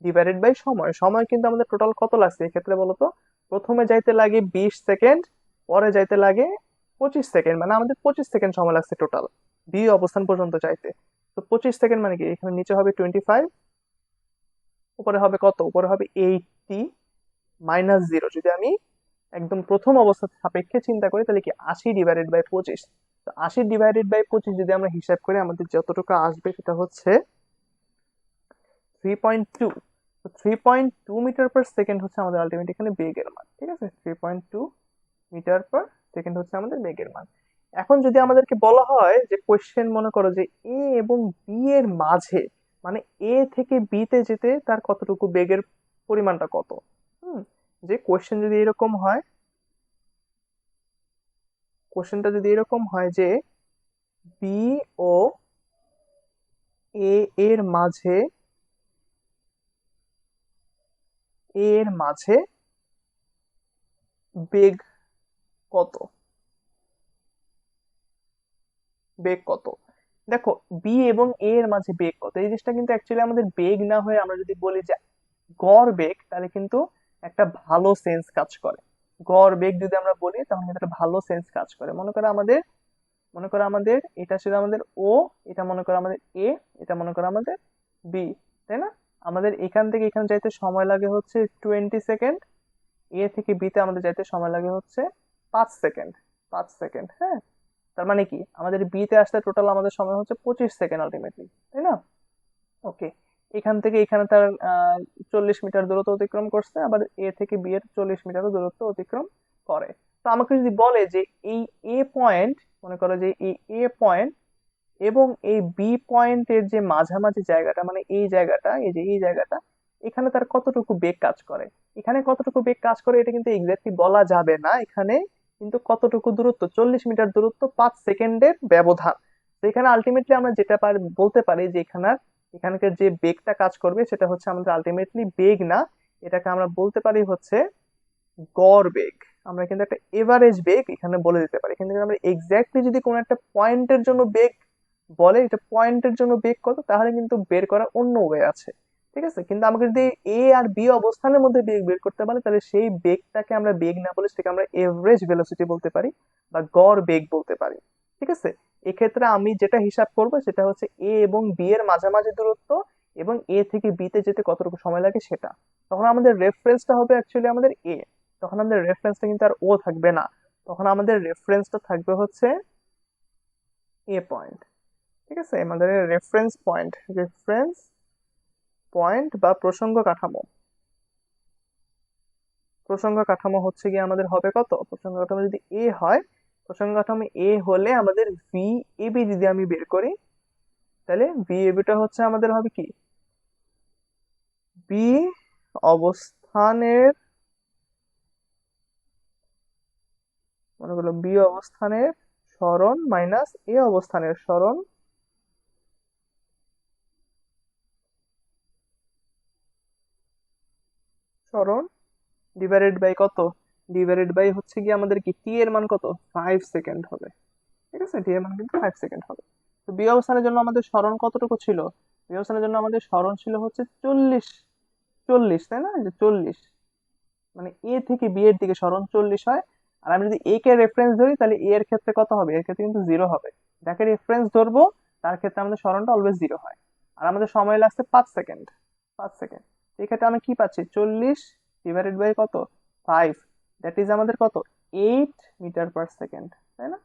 ডিভাইডেড বাই সময়। সময় কিন্তু আমাদের টোটাল কত লাগছে এক্ষেত্রে বলতো, প্রথমে যাইতে লাগে 20 সেকেন্ড, পরে যাইতে লাগে 25 সেকেন্ড, মানে আমাদের 25 সেকেন্ড সময় লাগছে টোটাল বি অবস্থান পর্যন্ত যাইতে। তো 25 সেকেন্ড মানে কি, এখানে নিচে হবে 25, উপরে হবে কত, উপরে হবে 80 মাইনাস 0। যদি আমি একদম প্রথম অবস্থার সাপেক্ষে চিন্তা করি, তাহলে কি 80 ডিভাইডেড বাই 25। তো 80 ডিভাইডেড বাই 25 যদি আমরা হিসাব করি, আমাদের যতটুকু আসবে সেটা হচ্ছে 3.2। তো 3.2 মিটার পার সেকেন্ড হচ্ছে আমাদের আলটিমেট এখানে বেগের মান, ঠিক আছে। 3.2 মিটার পার সেকেন্ড হচ্ছে আমাদের বেগের মান। এখন যদি আমাদেরকে বলা হয় যে কোয়েশ্চেন, মনে করো যে এ এবং বি এর মাঝে, মানে এ থেকে বি তে যেতে তার কতটুকু বেগের পরিমাণটা কত, হুম, যে কোয়েশ্চেনটা যদি এরকম হয় যে বি ও এ এর মাঝে, বেগ কত, বেগ কত। দেখো, বি এবং এ এর মাঝে বেগ কত, এই জিনিসটা কিন্তু অ্যাকচুয়ালি আমাদের বেগ না হয়ে আমরা যদি বলি যে গড় বেগ, তাহলে কিন্তু একটা ভালো সেন্স কাজ করে। গড় বেগ যদি আমরা বলি, তাহলে কিন্তু একটা ভালো সেন্স কাজ করে। মনে করো আমাদের এটা ছিল আমাদের ও, এটা মনে করো আমাদের এ, এটা মনে করো আমাদের বি, তাই না। আমাদের এখান থেকে এখানে যাইতে সময় লাগে হচ্ছে 20 সেকেন্ড, এ থেকে বি তে আমাদের যাইতে সময় লাগে হচ্ছে 5 সেকেন্ড। 5 সেকেন্ড, হ্যাঁ। তার মানে কি, আমাদের বি তে আসতে টোটাল আমাদের সময় হচ্ছে 25 সেকেন্ড আলটিমেটলি, তাই না। ওকে, এখান থেকে এখানে তার 40 মিটার দূরত্ব অতিক্রম করছে, আবার এ থেকে বি এর 40 মিটার দূরত্ব অতিক্রম করে। তো আমাকে যদি বলে যে এই এ পয়েন্ট, মনে করো যে এই এ পয়েন্ট এবং এই বি পয়েন্টের যে মাঝামাঝি জায়গাটা, মানে এই জায়গাটা, এই যে এই জায়গাটা, এখানে তার কতটুকু বেগ কাজ করে, এখানে কতটুকু বেগ কাজ করে এটা কিন্তু এক্স্যাক্টলি বলা যাবে না এখানে, কিন্তু কতটুকু দূরত্ব, 40 মিটার দূরত্ব, 5 সেকেন্ডের ব্যবধান। তো এখানে আলটিমেটলি আমরা যেটা বলতে পারি যে এখানকার যে বেগটা কাজ করবে সেটা হচ্ছে আমাদের আলটিমেটলি বেগ না, এটাকে আমরা বলতে পারি হচ্ছে গড় বেগ। আমরা কিন্তু একটা এভারেজ বেগ এখানে বলে দিতে পারি, কিন্তু আমরা এক্স্যাক্টলি যদি কোনো একটা পয়েন্টের জন্য বেগ বলে, এটা পয়েন্টের জন্য বেগ কত, তাহলে কিন্তু বের করার অন্য ওয়ে আছে, ঠিক আছে। কিন্তু আমাকে যদি এ আর বি অবস্থানের মধ্যে বেগ বের করতে পারে, তাহলে সেই বেগটাকে আমরা বেগ না বলে সেটাকে আমরা এভারেজ ভেলোসিটি বলতে পারি বা গড় বেগ বলতে পারি, ঠিক আছে? এক্ষেত্রে আমি যেটা হিসাব করব সেটা হচ্ছে এ এবং বি এর মাঝামাঝি দূরত্ব এবং এ থেকে বি তে যেতে কতটুকু সময় লাগে সেটা। তখন আমাদের রেফারেন্সটা হবে অ্যাকচুয়ালি আমাদের এ। তখন আমাদের রেফারেন্সটা কিন্তু আর ও থাকবে না, তখন আমাদের রেফারেন্সটা থাকবে হচ্ছে এ পয়েন্ট। ঠিক আছে, আমাদের রেফারেন্স পয়েন্ট বা প্রসঙ্গ কাঠামো। প্রসঙ্গ কাঠামো হচ্ছে গিয়ে আমাদের হবে কত, প্রসঙ্গ কাঠামো যদি এ হয়, প্রসঙ্গ কাঠামো এ হলে আমাদের ভি এবি যদি আমি বের করি, তাহলে ভি এবিটা হচ্ছে আমাদের হবে কি, বি অবস্থানের, মনে করলো বি অবস্থানের সরণ মাইনাস এ অবস্থানের সরণ সরণ ডিভাইডেড বাই কত, ডিভাইডেড বাই হচ্ছে কি আমাদের কি টি এর মান কত, 5 সেকেন্ড হবে। ঠিক আছে, টি এর মান কিন্তু 5 সেকেন্ড হবে। তো বি অবস্থানের জন্য আমাদের সরণ কতটুকু ছিল, বি অবস্থানের জন্য আমাদের সরণ ছিল হচ্ছে 40, 40 তাই না, যে 40, মানে এ থেকে বি এর দিকে সরণ 40 হয়। আর আমি যদি এ কে রেফারেন্স ধরি তাহলে এ এর ক্ষেত্রে কত হবে, এর ক্ষেত্রে কিন্তু 0 হবে। যাকে রেফারেন্স ধরবো তার ক্ষেত্রে আমাদের সরণটা অলওয়েজ 0 হয়। আর আমাদের সময় লাগছে 5 সেকেন্ড, 5 সেকেন্ড। এই ক্ষেত্রে আমি কি পাচ্ছি, 40 ডিভাইডেড বাই কত, 5, দ্যাট ইজ আমাদের কত, 8 মিটার পার সেকেন্ড, তাই না,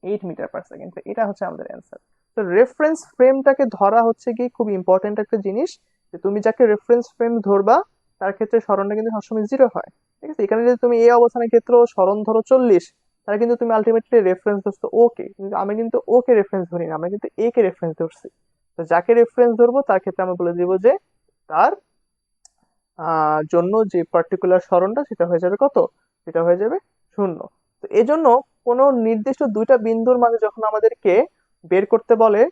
8 মিটার পার সেকেন্ড। এটা হচ্ছে আমাদের অ্যান্সার। তো রেফারেন্স ফ্রেমটাকে ধরা হচ্ছে কি খুব ইম্পর্টেন্ট একটা জিনিস, যে তুমি যাকে রেফারেন্স ফ্রেম ধরবা তার ক্ষেত্রে সরণটা কিন্তু সবসময় 0 হয়। ঠিক আছে, এখানে যদি তুমি এই অবস্থানের ক্ষেত্রে সরণ ধরো 40, তাহলে কিন্তু তুমি আলটিমেটলি রেফারেন্স ধরছো ওকে, কিন্তু আমি কিন্তু ওকে রেফারেন্স ধরি না, আমরা কিন্তু এ কে রেফারেন্স ধরছি। তো যাকে রেফারেন্স ধরবো তার ক্ষেত্রে আমরা বলে দিব যে তার জন্য যে পার্টিকুলার সরণটা সেটা হয়ে যাবে কত, সেটা হয়ে যাবে 0। তো এজন্য কোনো নির্দিষ্ট দুইটা বিন্দুর মাঝে যখন আমাদেরকে বের করতে বলে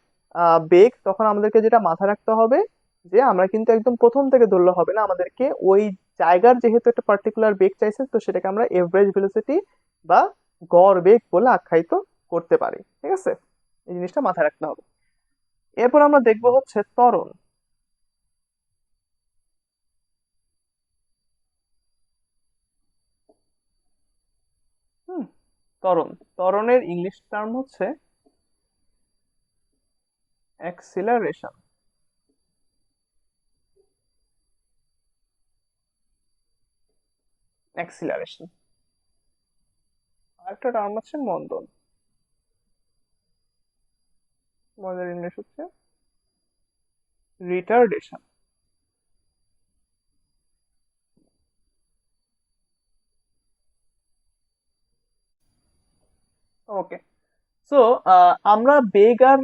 বেগ, তখন আমাদেরকে যেটা মাথায় রাখতে হবে যে আমরা কিন্তু একদম প্রথম থেকে ধরলে হবে না, আমাদেরকে ওই জায়গার যেহেতু একটা পার্টিকুলার বেগ চাইছে, তো সেটাকে আমরা এভারেজ ভেলোসিটি বা গড় বেগ বলে আখ্যায়িত করতে পারি। ঠিক আছে, এই জিনিসটা মাথায় রাখতে হবে। এরপর আমরা দেখবো হচ্ছে ত্বরণ। হুম, ত্বরণ, ত্বরণের ইংলিশ টার্ম হচ্ছে অ্যাক্সিলারেশন। অ্যাক্সিলারেশন, আরেকটা টার্ম আছে মন্দন, মন্দের ইংলিশ হচ্ছে রিটার্ডেশন। ওকে, সো আমরা বেগ আর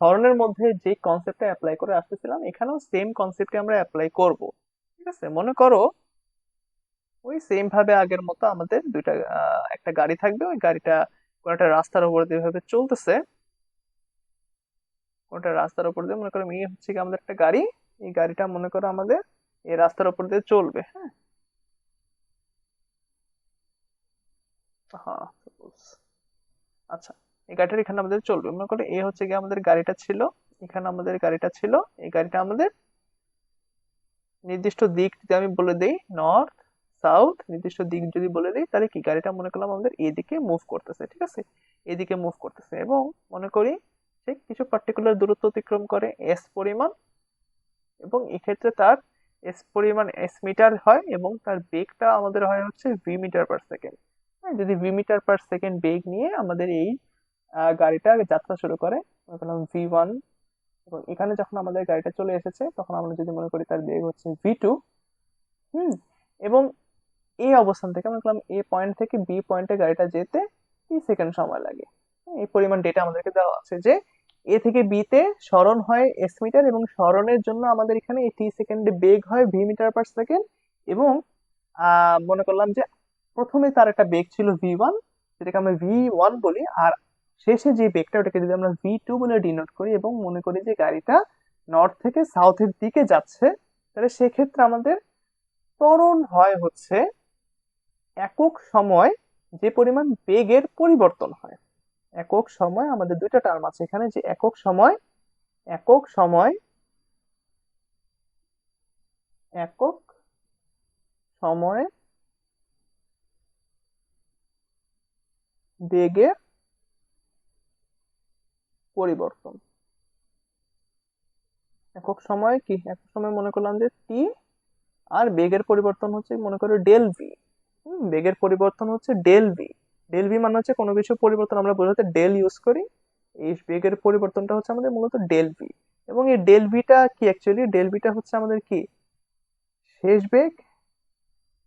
সরণের মধ্যে যে কনসেপ্টটা অ্যাপ্লাই করে আসতেছিলাম, এখানেও সেম কনসেপ্টে আমরা অ্যাপ্লাই করব। ঠিক আছে, মনে করো ওই সেম ভাবে আগের মতো আমাদের দুইটা একটা গাড়ি থাকবে, ওই গাড়িটা কোনো একটা রাস্তার উপর দিয়ে ভাবে চলতেছে, কোনটা রাস্তার উপর দিয়ে, মনে করো এই হচ্ছে কি আমাদের একটা গাড়ি, এই গাড়িটা মনে করো আমাদের এই রাস্তার উপর দিয়ে চলবে, হ্যাঁ। হ্যাঁ, আচ্ছা, এই গাড়িটা এখানে আমাদের চলবে, মনে করো এ হচ্ছে গিয়ে আমাদের গাড়িটা ছিল, এখানে আমাদের গাড়িটা ছিল, এই গাড়িটা আমাদের নির্দিষ্ট দিক যদি আমি বলে দেই, নর্থ সাউথ নির্দিষ্ট দিক যদি বলে দিই, তাহলে কি গাড়িটা মনে করলাম আমাদের এদিকে মুভ করতেছে। ঠিক আছে, এদিকে মুভ করতেছে এবং মনে করি সে কিছু পার্টিকুলার দূরত্ব অতিক্রম করে এস পরিমাণ, এবং এক্ষেত্রে তার এস পরিমাণ এস মিটার হয় এবং তার বেগটা আমাদের হয় হচ্ছে ভি মিটার পার সেকেন্ড। হ্যাঁ, যদি ভি মিটার পার সেকেন্ড বেগ নিয়ে আমাদের এই গাড়িটা যাত্রা শুরু করে, মনে করলাম V1, এবং এখানে যখন আমাদের গাড়িটা চলে এসেছে তখন আমরা যদি মনে করি তার বেগ হচ্ছে V2। হুম, এবং এই অবস্থান থেকে আমরা করলাম এ পয়েন্ট থেকে বি পয়েন্টে গাড়িটা যেতে 30 সেকেন্ড সময় লাগে। হ্যাঁ, এই পরিমাণ ডেটা আমাদেরকে দেওয়া আছে যে এ থেকে বি তে সরণ হয় এস মিটার, এবং সরণের জন্য আমাদের এখানে এই 30 সেকেন্ডে বেগ হয় ভি মিটার পার সেকেন্ড। এবং মনে করলাম যে প্রথমে তার একটা বেগ ছিল V1, যেটাকে আমরা V1 বলি, আর শেষে যে বেগটা ওটাকে যদি আমরা V2 বলে ডিনোট করি এবং মনে করি যে গাড়িটা নর্থ থেকে সাউথের দিকে যাচ্ছে, তাহলে সেক্ষেত্রে আমাদের ত্বরণ হয় হচ্ছে একক সময় যে পরিমাণ বেগের পরিবর্তন হয়। একক সময়, আমাদের দুইটা টার্ম আছে এখানে, যে একক সময়, একক সময়, একক সময় বেগের পরিবর্তন। একক সময় কি, একক সময় মনে করলাম যে টি, আর বেগের পরিবর্তন হচ্ছে মনে করো ডেল ভি। বেগের পরিবর্তন হচ্ছে ডেল ভি। ডেল ভি মানে হচ্ছে কোনো কিছু পরিবর্তন আমরা বোঝাতে ডেল ইউজ করি, এই বেগের পরিবর্তনটা হচ্ছে আমাদের মূলত ডেল ভি। এবং এই ডেল ভিটা কি, অ্যাকচুয়ালি ডেল ভিটা হচ্ছে আমাদের কি, শেষ বেগ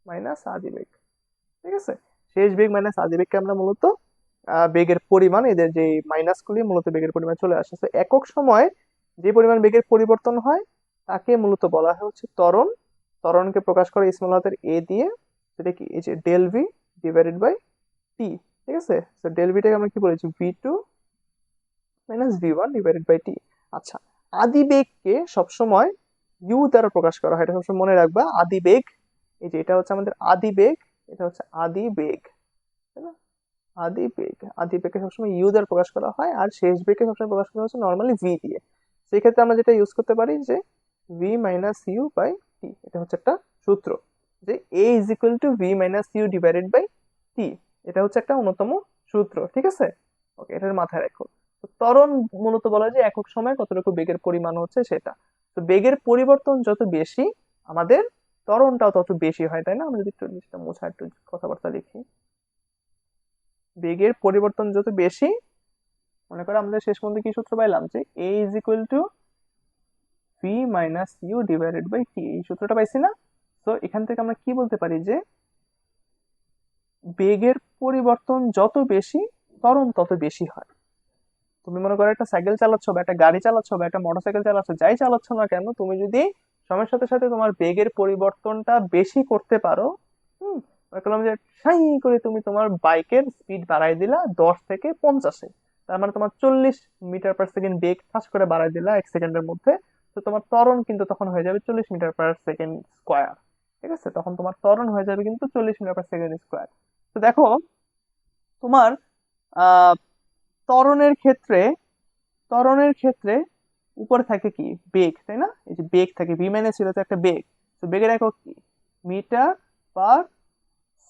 মাইনাস আদি বেগ। ঠিক আছে, শেষ বেগ মাইনাস আদি বেগকে আমরা মূলত বেগের পরিমাণ, এদের যে মাইনাস গুলি মূলত বেগের পরিমাণ চলে আসে। তো একক সময় যে পরিমাণ বেগের পরিবর্তন হয় তাকে মূলত বলা হয় হচ্ছে ত্বরণ। ত্বরণকে প্রকাশ করে স্মল হাতের এ দিয়ে, সেটা কি, এই যে del V divided by T. ঠিক আছে, তো ডেল ভিটাকে আমরা কি বলেছি, V two minus V one divided by T. আচ্ছা, আদি বেগকে সবসময় ইউ দ্বারা প্রকাশ করা হয়, এটা সবসময় মনে রাখবা। আদি বেগ, এই যে এটা হচ্ছে আমাদের আদি বেগ, এটা হচ্ছে আদি বেগ, তাই না? আদি বেগ, আদি বেগকে সবসময় ইউ দ্বারা প্রকাশ করা হয়, আর শেষ বেগকে সবসময় প্রকাশ করা হচ্ছে নর্মালি ভি দিয়ে। সেই ক্ষেত্রে আমরা যেটা ইউজ করতে পারি যে V minus U by T, এটা হচ্ছে একটা সূত্র, যে A is equal to V minus U divided by T. এটা হচ্ছে একটা অন্যতম সূত্র। ঠিক আছে, ওকে, এটার মাথায় রাখো। তো ত্বরণ মূলত বলা যায় একক সময় কতটুকু বেগের পরিমাণ হচ্ছে সেটা। তো বেগের পরিবর্তন যত বেশি, আমাদের ত্বরণটাও তত বেশি হয়, তাই না? আমরা যদি একটু জিনিসটা মোছা একটু কথাবার্তা লিখি, বেগের পরিবর্তন যত বেশি, মনে করো আমাদের শেষ পর্যন্ত কি সূত্র পাইলাম, যে A is equal to V minus U divided by T, এই সূত্রটা পাইছি না? তো এখান থেকে আমরা কি বলতে পারি, যে বেগের পরিবর্তন যত বেশি, ত্বরণ তত বেশি হয়। তুমি মনে করো একটা সাইকেল চালাচ্ছ বা একটা গাড়ি চালাচ্ছ বা একটা মোটরসাইকেল চালাচ্ছ, যাই চালাচ্ছ না কেন, তুমি যদি সময়ের সাথে সাথে তোমার বেগের পরিবর্তনটা বেশি করতে পারো, হুম, মনে করলাম যে সাই করে তুমি তোমার বাইকের স্পিড বাড়াই দিলা 10 থেকে 50-এ, তার মানে তোমার 40 মিটার পার সেকেন্ড বেগ ঠাস করে বাড়াই দিলা 1 সেকেন্ডের মধ্যে। তো তোমার ত্বরণ কিন্তু তখন হয়ে যাবে 40 মিটার পার সেকেন্ড স্কোয়ার। ঠিক আছে, তখন তোমার ত্বরণ হয়ে যাবে কিন্তু 40 মিটার পার সেকেন্ড স্কোয়ার। তো দেখো, তোমার আহ ত্বরণের ক্ষেত্রে, ত্বরণের ক্ষেত্রে উপরে থাকে কি, বেগ, তাই না? এই যে বেগ থাকে, ভি মাইনাস ছিল তো একটা বেগ, তো বেগের একক কি, মিটার পার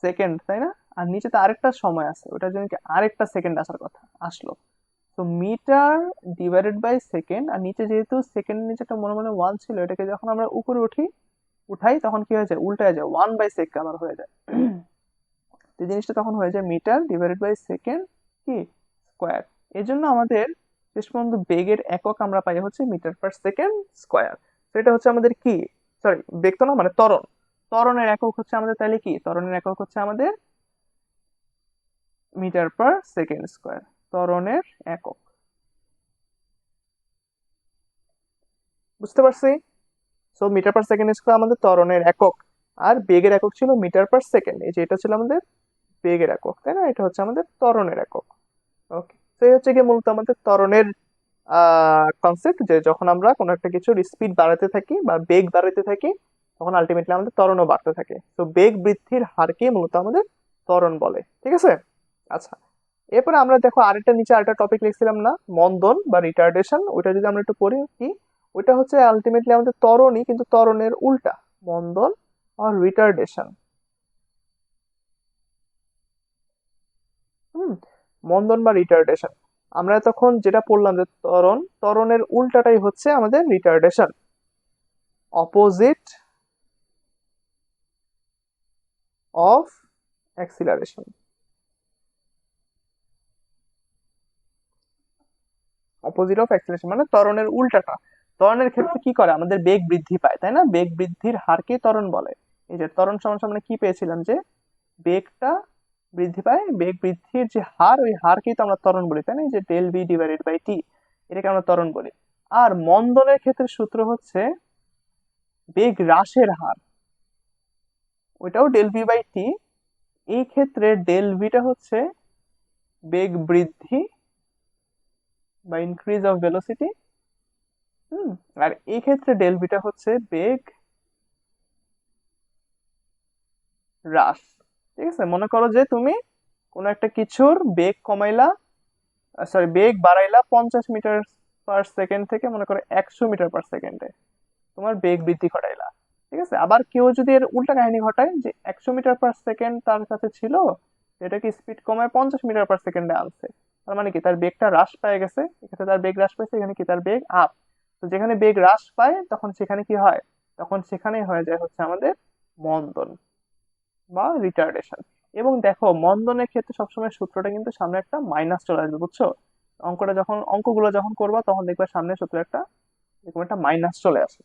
সেকেন্ড, তাই না? আর নিচে তো আরেকটা সময় আছে, ওটার জন্য কি আরেকটা সেকেন্ড আসার কথা, আসলো। তো মিটার ডিভাইডেড বাই সেকেন্ড, আর নিচে যেহেতু সেকেন্ড নিচে একটা মনে মনে ওয়ান ছিল, এটাকে যখন আমরা উপরে উঠাই তখন কি হয়ে যায়, উল্টায় যায়, 1/sec আমার হয়ে যায়। তো এই জিনিসটা তখন হয়ে যায় মিটার ডিভাইডেড বাই সেকেন্ড কি স্কোয়ার। এই জন্য আমাদের শেষ পর্যন্ত বেগের একক আমরা পাই হচ্ছে মিটার পার সেকেন্ড স্কোয়ার। তো এটা হচ্ছে আমাদের কি, সরি বেগ তো না, মানে ত্বরণ। ত্বরণের একক হচ্ছে আমাদের তাহলে কি, ত্বরণের একক হচ্ছে আমাদের মিটার পার সেকেন্ড স্কোয়ার, ত্বরণের একক। বুঝতে পারছি? So metre per second square আমাদের ত্বরণের একক, আর বেগের একক ছিল মিটার পার সেকেন্ড, এই যে এটা ছিল আমাদের বেগের একক, তাই না? এটা হচ্ছে আমাদের ত্বরণের একক। ওকে, তো এই হচ্ছে গিয়ে মূলত আমাদের ত্বরণের কনসেপ্ট, যে যখন আমরা কোনো একটা কিছুর স্পিড বাড়াতে থাকি বা বেগ বাড়াতে থাকি, তখন আলটিমেটলি আমাদের ত্বরণও বাড়তে থাকে। তো বেগ বৃদ্ধির হারকে মূলত আমাদের ত্বরণ বলে। ঠিক আছে, আচ্ছা, এরপরে আমরা দেখো আরেকটা নিচে আরেকটা টপিক লিখছিলাম না, মন্দন বা রিটার্ডেশন, ওইটা যদি আমরা একটু পড়ি কি, ওইটা হচ্ছে আলটিমেটলি আমাদের ত্বরণই, কিন্তু ত্বরণের উল্টা, মন্দন আর রিটার্ডেশন। হুম, মন্দন বা রিটার্ডেশন, আমরা তখন যেটা পড়লাম যে ত্বরণ, ত্বরণের উল্টাটাই হচ্ছে আমাদের retardation, opposite of acceleration. Opposite of acceleration মানে ত্বরণের উল্টাটা। ত্বরণের ক্ষেত্রে কি করে, আমাদের বেগ বৃদ্ধি পায়, তাই না? বেগ বৃদ্ধির হারকে ত্বরণ বলে। এই যে ত্বরণ সমান সমান আমরা কি পেয়েছিলাম, যে বেগটা বৃদ্ধি পায়, বেগ বৃদ্ধির যে হার, ওই হারকেই তো আমরা ত্বরণ বলি, তাই না? এই যে ডেল ভি ডিভাইডেড বাই টি, এটাকে আমরা ত্বরণ বলি। আর মন্দনের ক্ষেত্রে সূত্র হচ্ছে বেগ হ্রাসের হার, ওইটাও ডেল ভি বাই টি। এই ক্ষেত্রে ডেল ভিটা হচ্ছে বেগ বৃদ্ধি বা ইনক্রিজ অফ ভেলোসিটি। হুম, আর এই ক্ষেত্রে ডেল ভিটা হচ্ছে বেগ হ্রাস। ঠিক আছে, মনে করো যে তুমি কোনো একটা কিছুর বেগ কমাইলা, সরি বেগ বাড়াইলা 50 মিটার পার সেকেন্ড থেকে মনে করো 100 মিটার পার সেকেন্ডে, তোমার বেগ বৃদ্ধি ঘটাইলা। ঠিক আছে, আবার কেউ যদি এর উল্টা কাহিনী ঘটায়, যে 100 মিটার পার সেকেন্ড তার কাছে ছিল, এটাকে স্পিড কমায় 50 মিটার পার সেকেন্ডে আনছে, তার মানে কি তার বেগটা হ্রাস পেয়ে গেছে, এখানে তার বেগ হ্রাস পাইছে, এখানে কি তার বেগ আপ। তো যেখানে বেগ হ্রাস পায় তখন সেখানে কি হয়, তখন সেখানেই হয়ে যায় হচ্ছে আমাদের মন্দন বা রিটার্ডেশন। এবং দেখো মন্দনের ক্ষেত্রে সবসময় সূত্রটা কিন্তু সামনে একটা মাইনাস চলে আসবে, বুঝছো? অঙ্কগুলো যখন করবা তখন দেখবা সামনে সূত্র একটা এরকম একটা মাইনাস চলে আসে।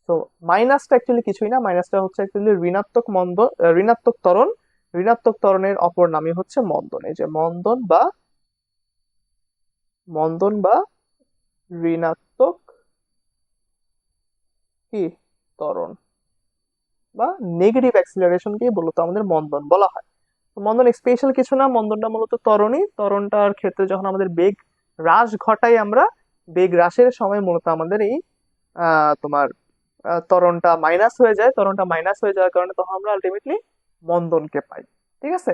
তো মাইনাসটা অ্যাকচুয়ালি কিছুই না, মাইনাসটা হচ্ছে অ্যাকচুয়ালি ঋণাত্মক ত্বরণ। ঋণাত্মক ত্বরণের অপর নামই হচ্ছে মন্দন। এই যে মন্দন বা ঋণাত্মক কি ত্বরণ বা নেগেটিভ অ্যাক্সিলারেশনকে মূলত আমাদের মন্দন বলা হয়। তো মন্দন স্পেশাল কিছু না, মন্দনটা মূলত ত্বরণই। ত্বরণটার ক্ষেত্রে যখন আমাদের বেগ হ্রাস ঘটাই আমরা, বেগ হ্রাসের সময় মূলত আমাদের এই তোমার ত্বরণটা মাইনাস হয়ে যায়। ত্বরণটা মাইনাস হয়ে যাওয়ার কারণে তখন আমরা আলটিমেটলি মন্দনকে পাই। ঠিক আছে?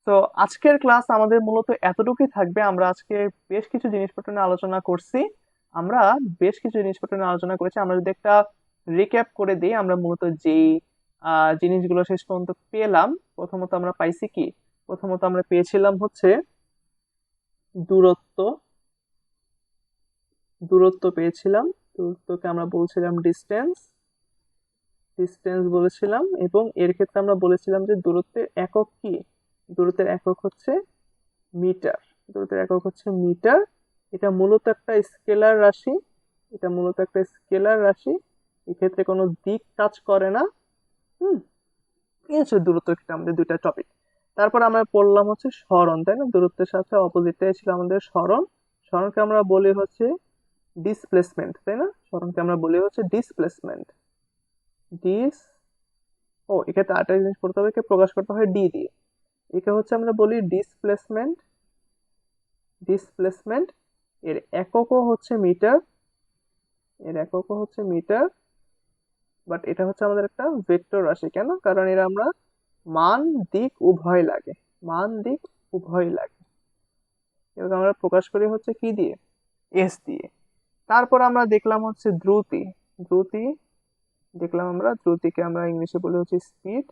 তো আজকের ক্লাস আমাদের মূলত এতটুকুই থাকবে। আমরা আজকে বেশ কিছু জিনিসপত্র নিয়ে আলোচনা করছি। আমরা বেশ কিছু জিনিসপত্র নিয়ে আলোচনা করেছি। আমরা যদি একটা রিক্যাপ করে দিই, আমরা মূলত যেই জিনিসগুলো শেষ পর্যন্ত পেলাম, প্রথমত আমরা পাইছি কি, প্রথমত আমরা পেয়েছিলাম হচ্ছে দূরত্ব। দূরত্ব পেয়েছিলাম, দূরত্বকে আমরা বলছিলাম ডিস্টেন্স। ডিস্টেন্স বলেছিলাম, এবং এর ক্ষেত্রে আমরা বলেছিলাম যে দূরত্বের একক কি, দূরত্বের একক হচ্ছে মিটার। দূরত্বের একক হচ্ছে মিটার। এটা মূলত একটা স্কেলার রাশি, এটা মূলত একটা স্কেলার রাশি, এক্ষেত্রে কোনো দিক কাজ করে না। হুম, এই হচ্ছে দূরত্ব ক্ষেত্রে আমাদের দুইটা টপিক। তারপর আমরা পড়লাম হচ্ছে সরণ, তাই না? দূরত্বের সাথে অপোজিটটাই ছিল আমাদের সরণ। সরণকে আমরা বলি হচ্ছে ডিসপ্লেসমেন্ট, তাই না? সরণকে আমরা বলি হচ্ছে ডিসপ্লেসমেন্ট। ডিস এক্ষেত্রে আরেকটা জিনিস পড়তে হবে, একে প্রকাশ করতে হয় ডি দিয়ে। একে হচ্ছে আমরা বলি ডিসপ্লেসমেন্ট। ডিসপ্লেসমেন্ট এর এককও হচ্ছে মিটার, এর এককও হচ্ছে মিটার। বাট এটা হচ্ছে আমাদের একটা ভেক্টর রাশি। কেন? কারণ এর আমরা মান দিক উভয় লাগে, মান দিক উভয় লাগে। এবং আমরা প্রকাশ করি হচ্ছে কি দিয়ে, এস দিয়ে। তারপর আমরা দেখলাম হচ্ছে দ্রুতি। দ্রুতি দেখলাম আমরা, দ্রুতিকে আমরা ইংলিশে বলি হচ্ছে স্পিড।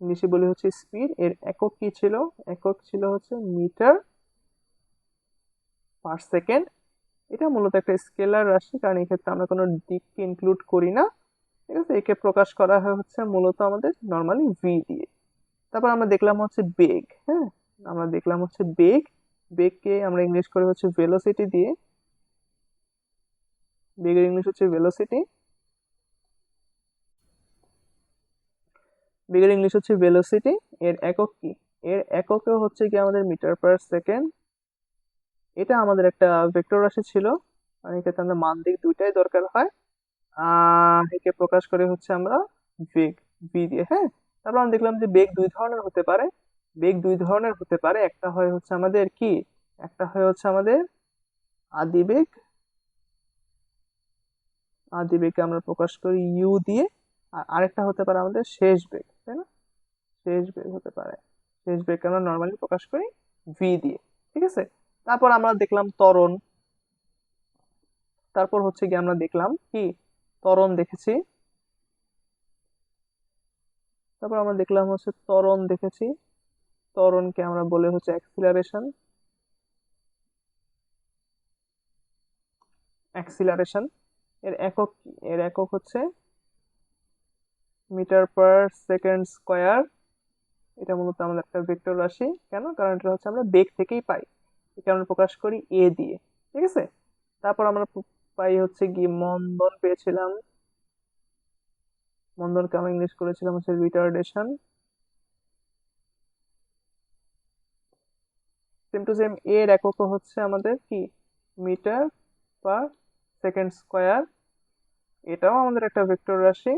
ইংলিশে বলি হচ্ছে স্পিড। এর একক কি ছিল? একক ছিল হচ্ছে মিটার পার সেকেন্ড। এটা মূলত একটা স্কেলার রাশি, কারণ এই ক্ষেত্রে আমরা কোনো দিককে ইনক্লুড করি না। ঠিক আছে? একে প্রকাশ করা হয় হচ্ছে মূলত আমাদের নর্মালি ভি দিয়ে। তারপর আমরা দেখলাম হচ্ছে বেগ। হ্যাঁ, আমরা দেখলাম হচ্ছে বেগ। বেগকে আমরা ইংলিশ করে হচ্ছে ভেলোসিটি দিয়ে। বেগের ইংলিশ হচ্ছে ভেলোসিটি। বেগের ইংলিশ হচ্ছে ভেলোসিটি। এর একক কি? এর এককে হচ্ছে কি আমাদের মিটার পার সেকেন্ড। এটা আমাদের একটা ভেক্টর রাশি ছিল, আর এক্ষেত্রে আমরা মান দিক দুইটাই দরকার হয়। একে প্রকাশ করে হচ্ছে আমরা বেগ ভি দিয়ে। হ্যাঁ, তারপর আমরা দেখলাম যে বেগ দুই ধরনের হতে পারে। বেগ দুই ধরনের হতে পারে, একটা হয় হচ্ছে আমাদের কি, একটা হয় হচ্ছে আমাদের আদিবেগ। আদিবেগকে আমরা প্রকাশ করি ইউ দিয়ে। আর আরেকটা হতে পারে আমাদের শেষ বেগ, তাই না? শেষ বেগ হতে পারে, শেষ বেগকে আমরা নর্মালি প্রকাশ করি ভি দিয়ে। ঠিক আছে? তারপর আমরা দেখলাম ত্বরণ। তারপর হচ্ছে কি আমরা দেখলাম কি, ত্বরণ দেখেছি। তারপর আমরা দেখলাম হচ্ছে ত্বরণ দেখেছি। ত্বরণকে আমরা বলে হচ্ছে অ্যাক্সিলারেশন। অ্যাক্সিলারেশন এর একক কি? এর একক হচ্ছে মিটার পার সেকেন্ড স্কোয়ার। এটা মূলত আমাদের একটা ভেক্টর রাশি। কেন? কারণ এটা হচ্ছে আমরা বেগ থেকেই পাই, এটা আমরা প্রকাশ করি এ দিয়ে। ঠিক আছে? তারপর আমরা পাই হচ্ছে কি মন্দন পেয়েছিলাম। মন্দনকে আমরা ইংলিশ করেছিলাম হচ্ছে রিটার্ডেশন। সেম টু সেম এর একক হচ্ছে আমাদের কি, মিটার পার সেকেন্ড স্কোয়ার। এটাও আমাদের একটা ভেক্টর রাশি।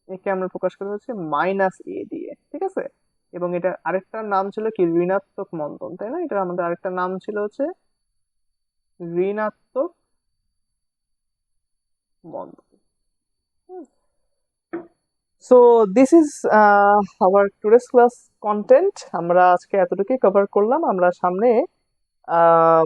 একে আমরা প্রকাশ করি হচ্ছে মাইনাস এ দিয়ে। ঠিক আছে? এবং এটা আরেকটা নাম ছিল কি, ঋণাত্মক মন্দন, তাই না? এটা আমাদের আরেকটা নাম ছিল হচ্ছে ঋণাত্মক মন্দন। So this is our today's class content. আমরা আজকে এতটুকুই কভার করলাম। আমরা সামনে আহ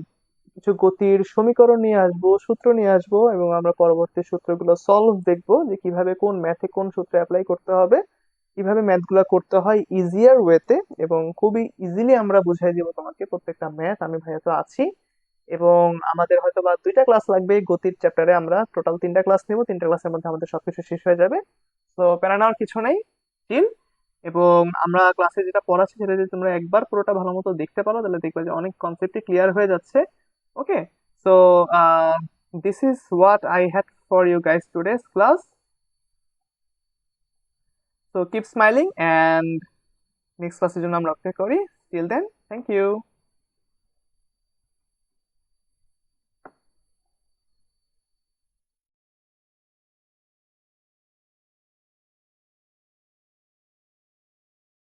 কিছু গতির সমীকরণ নিয়ে আসবো, সূত্র নিয়ে আসবো, এবং আমরা পরবর্তী সূত্রগুলো সলভ দেখবো যে কিভাবে কোন ম্যাথে কোন সূত্র অ্যাপ্লাই করতে হবে। কিভাবে ম্যাথগুলো করতে হয় ইজিয়ার ওয়েতে, এবং খুবই ইজিলি আমরা বুঝাই দিব তোমাকে প্রত্যেকটা ম্যাথ। আমি ভাইয়া তো আছি। এবং আমাদের হয়তো বা 2টা ক্লাস লাগবে গতির চ্যাপ্টারে, আমরা টোটাল 3টা ক্লাস নেব, 3টা ক্লাসের মধ্যে আমাদের সবকিছু শেষ হয়ে যাবে। তো প্যারা নেওয়ার কিছু নেই, চিল। এবং আমরা ক্লাসে যেটা পড়াচ্ছি সেটা যদি তোমরা একবার পুরোটা ভালো মতো দেখতে পারো তাহলে দেখবে যে অনেক কনসেপ্টই ক্লিয়ার হয়ে যাচ্ছে। Okay, so this is what I had for you guys today's class. So keep smiling and next ক্লাসের জন্য আমরা অপেক্ষা করি। Till then, thank you.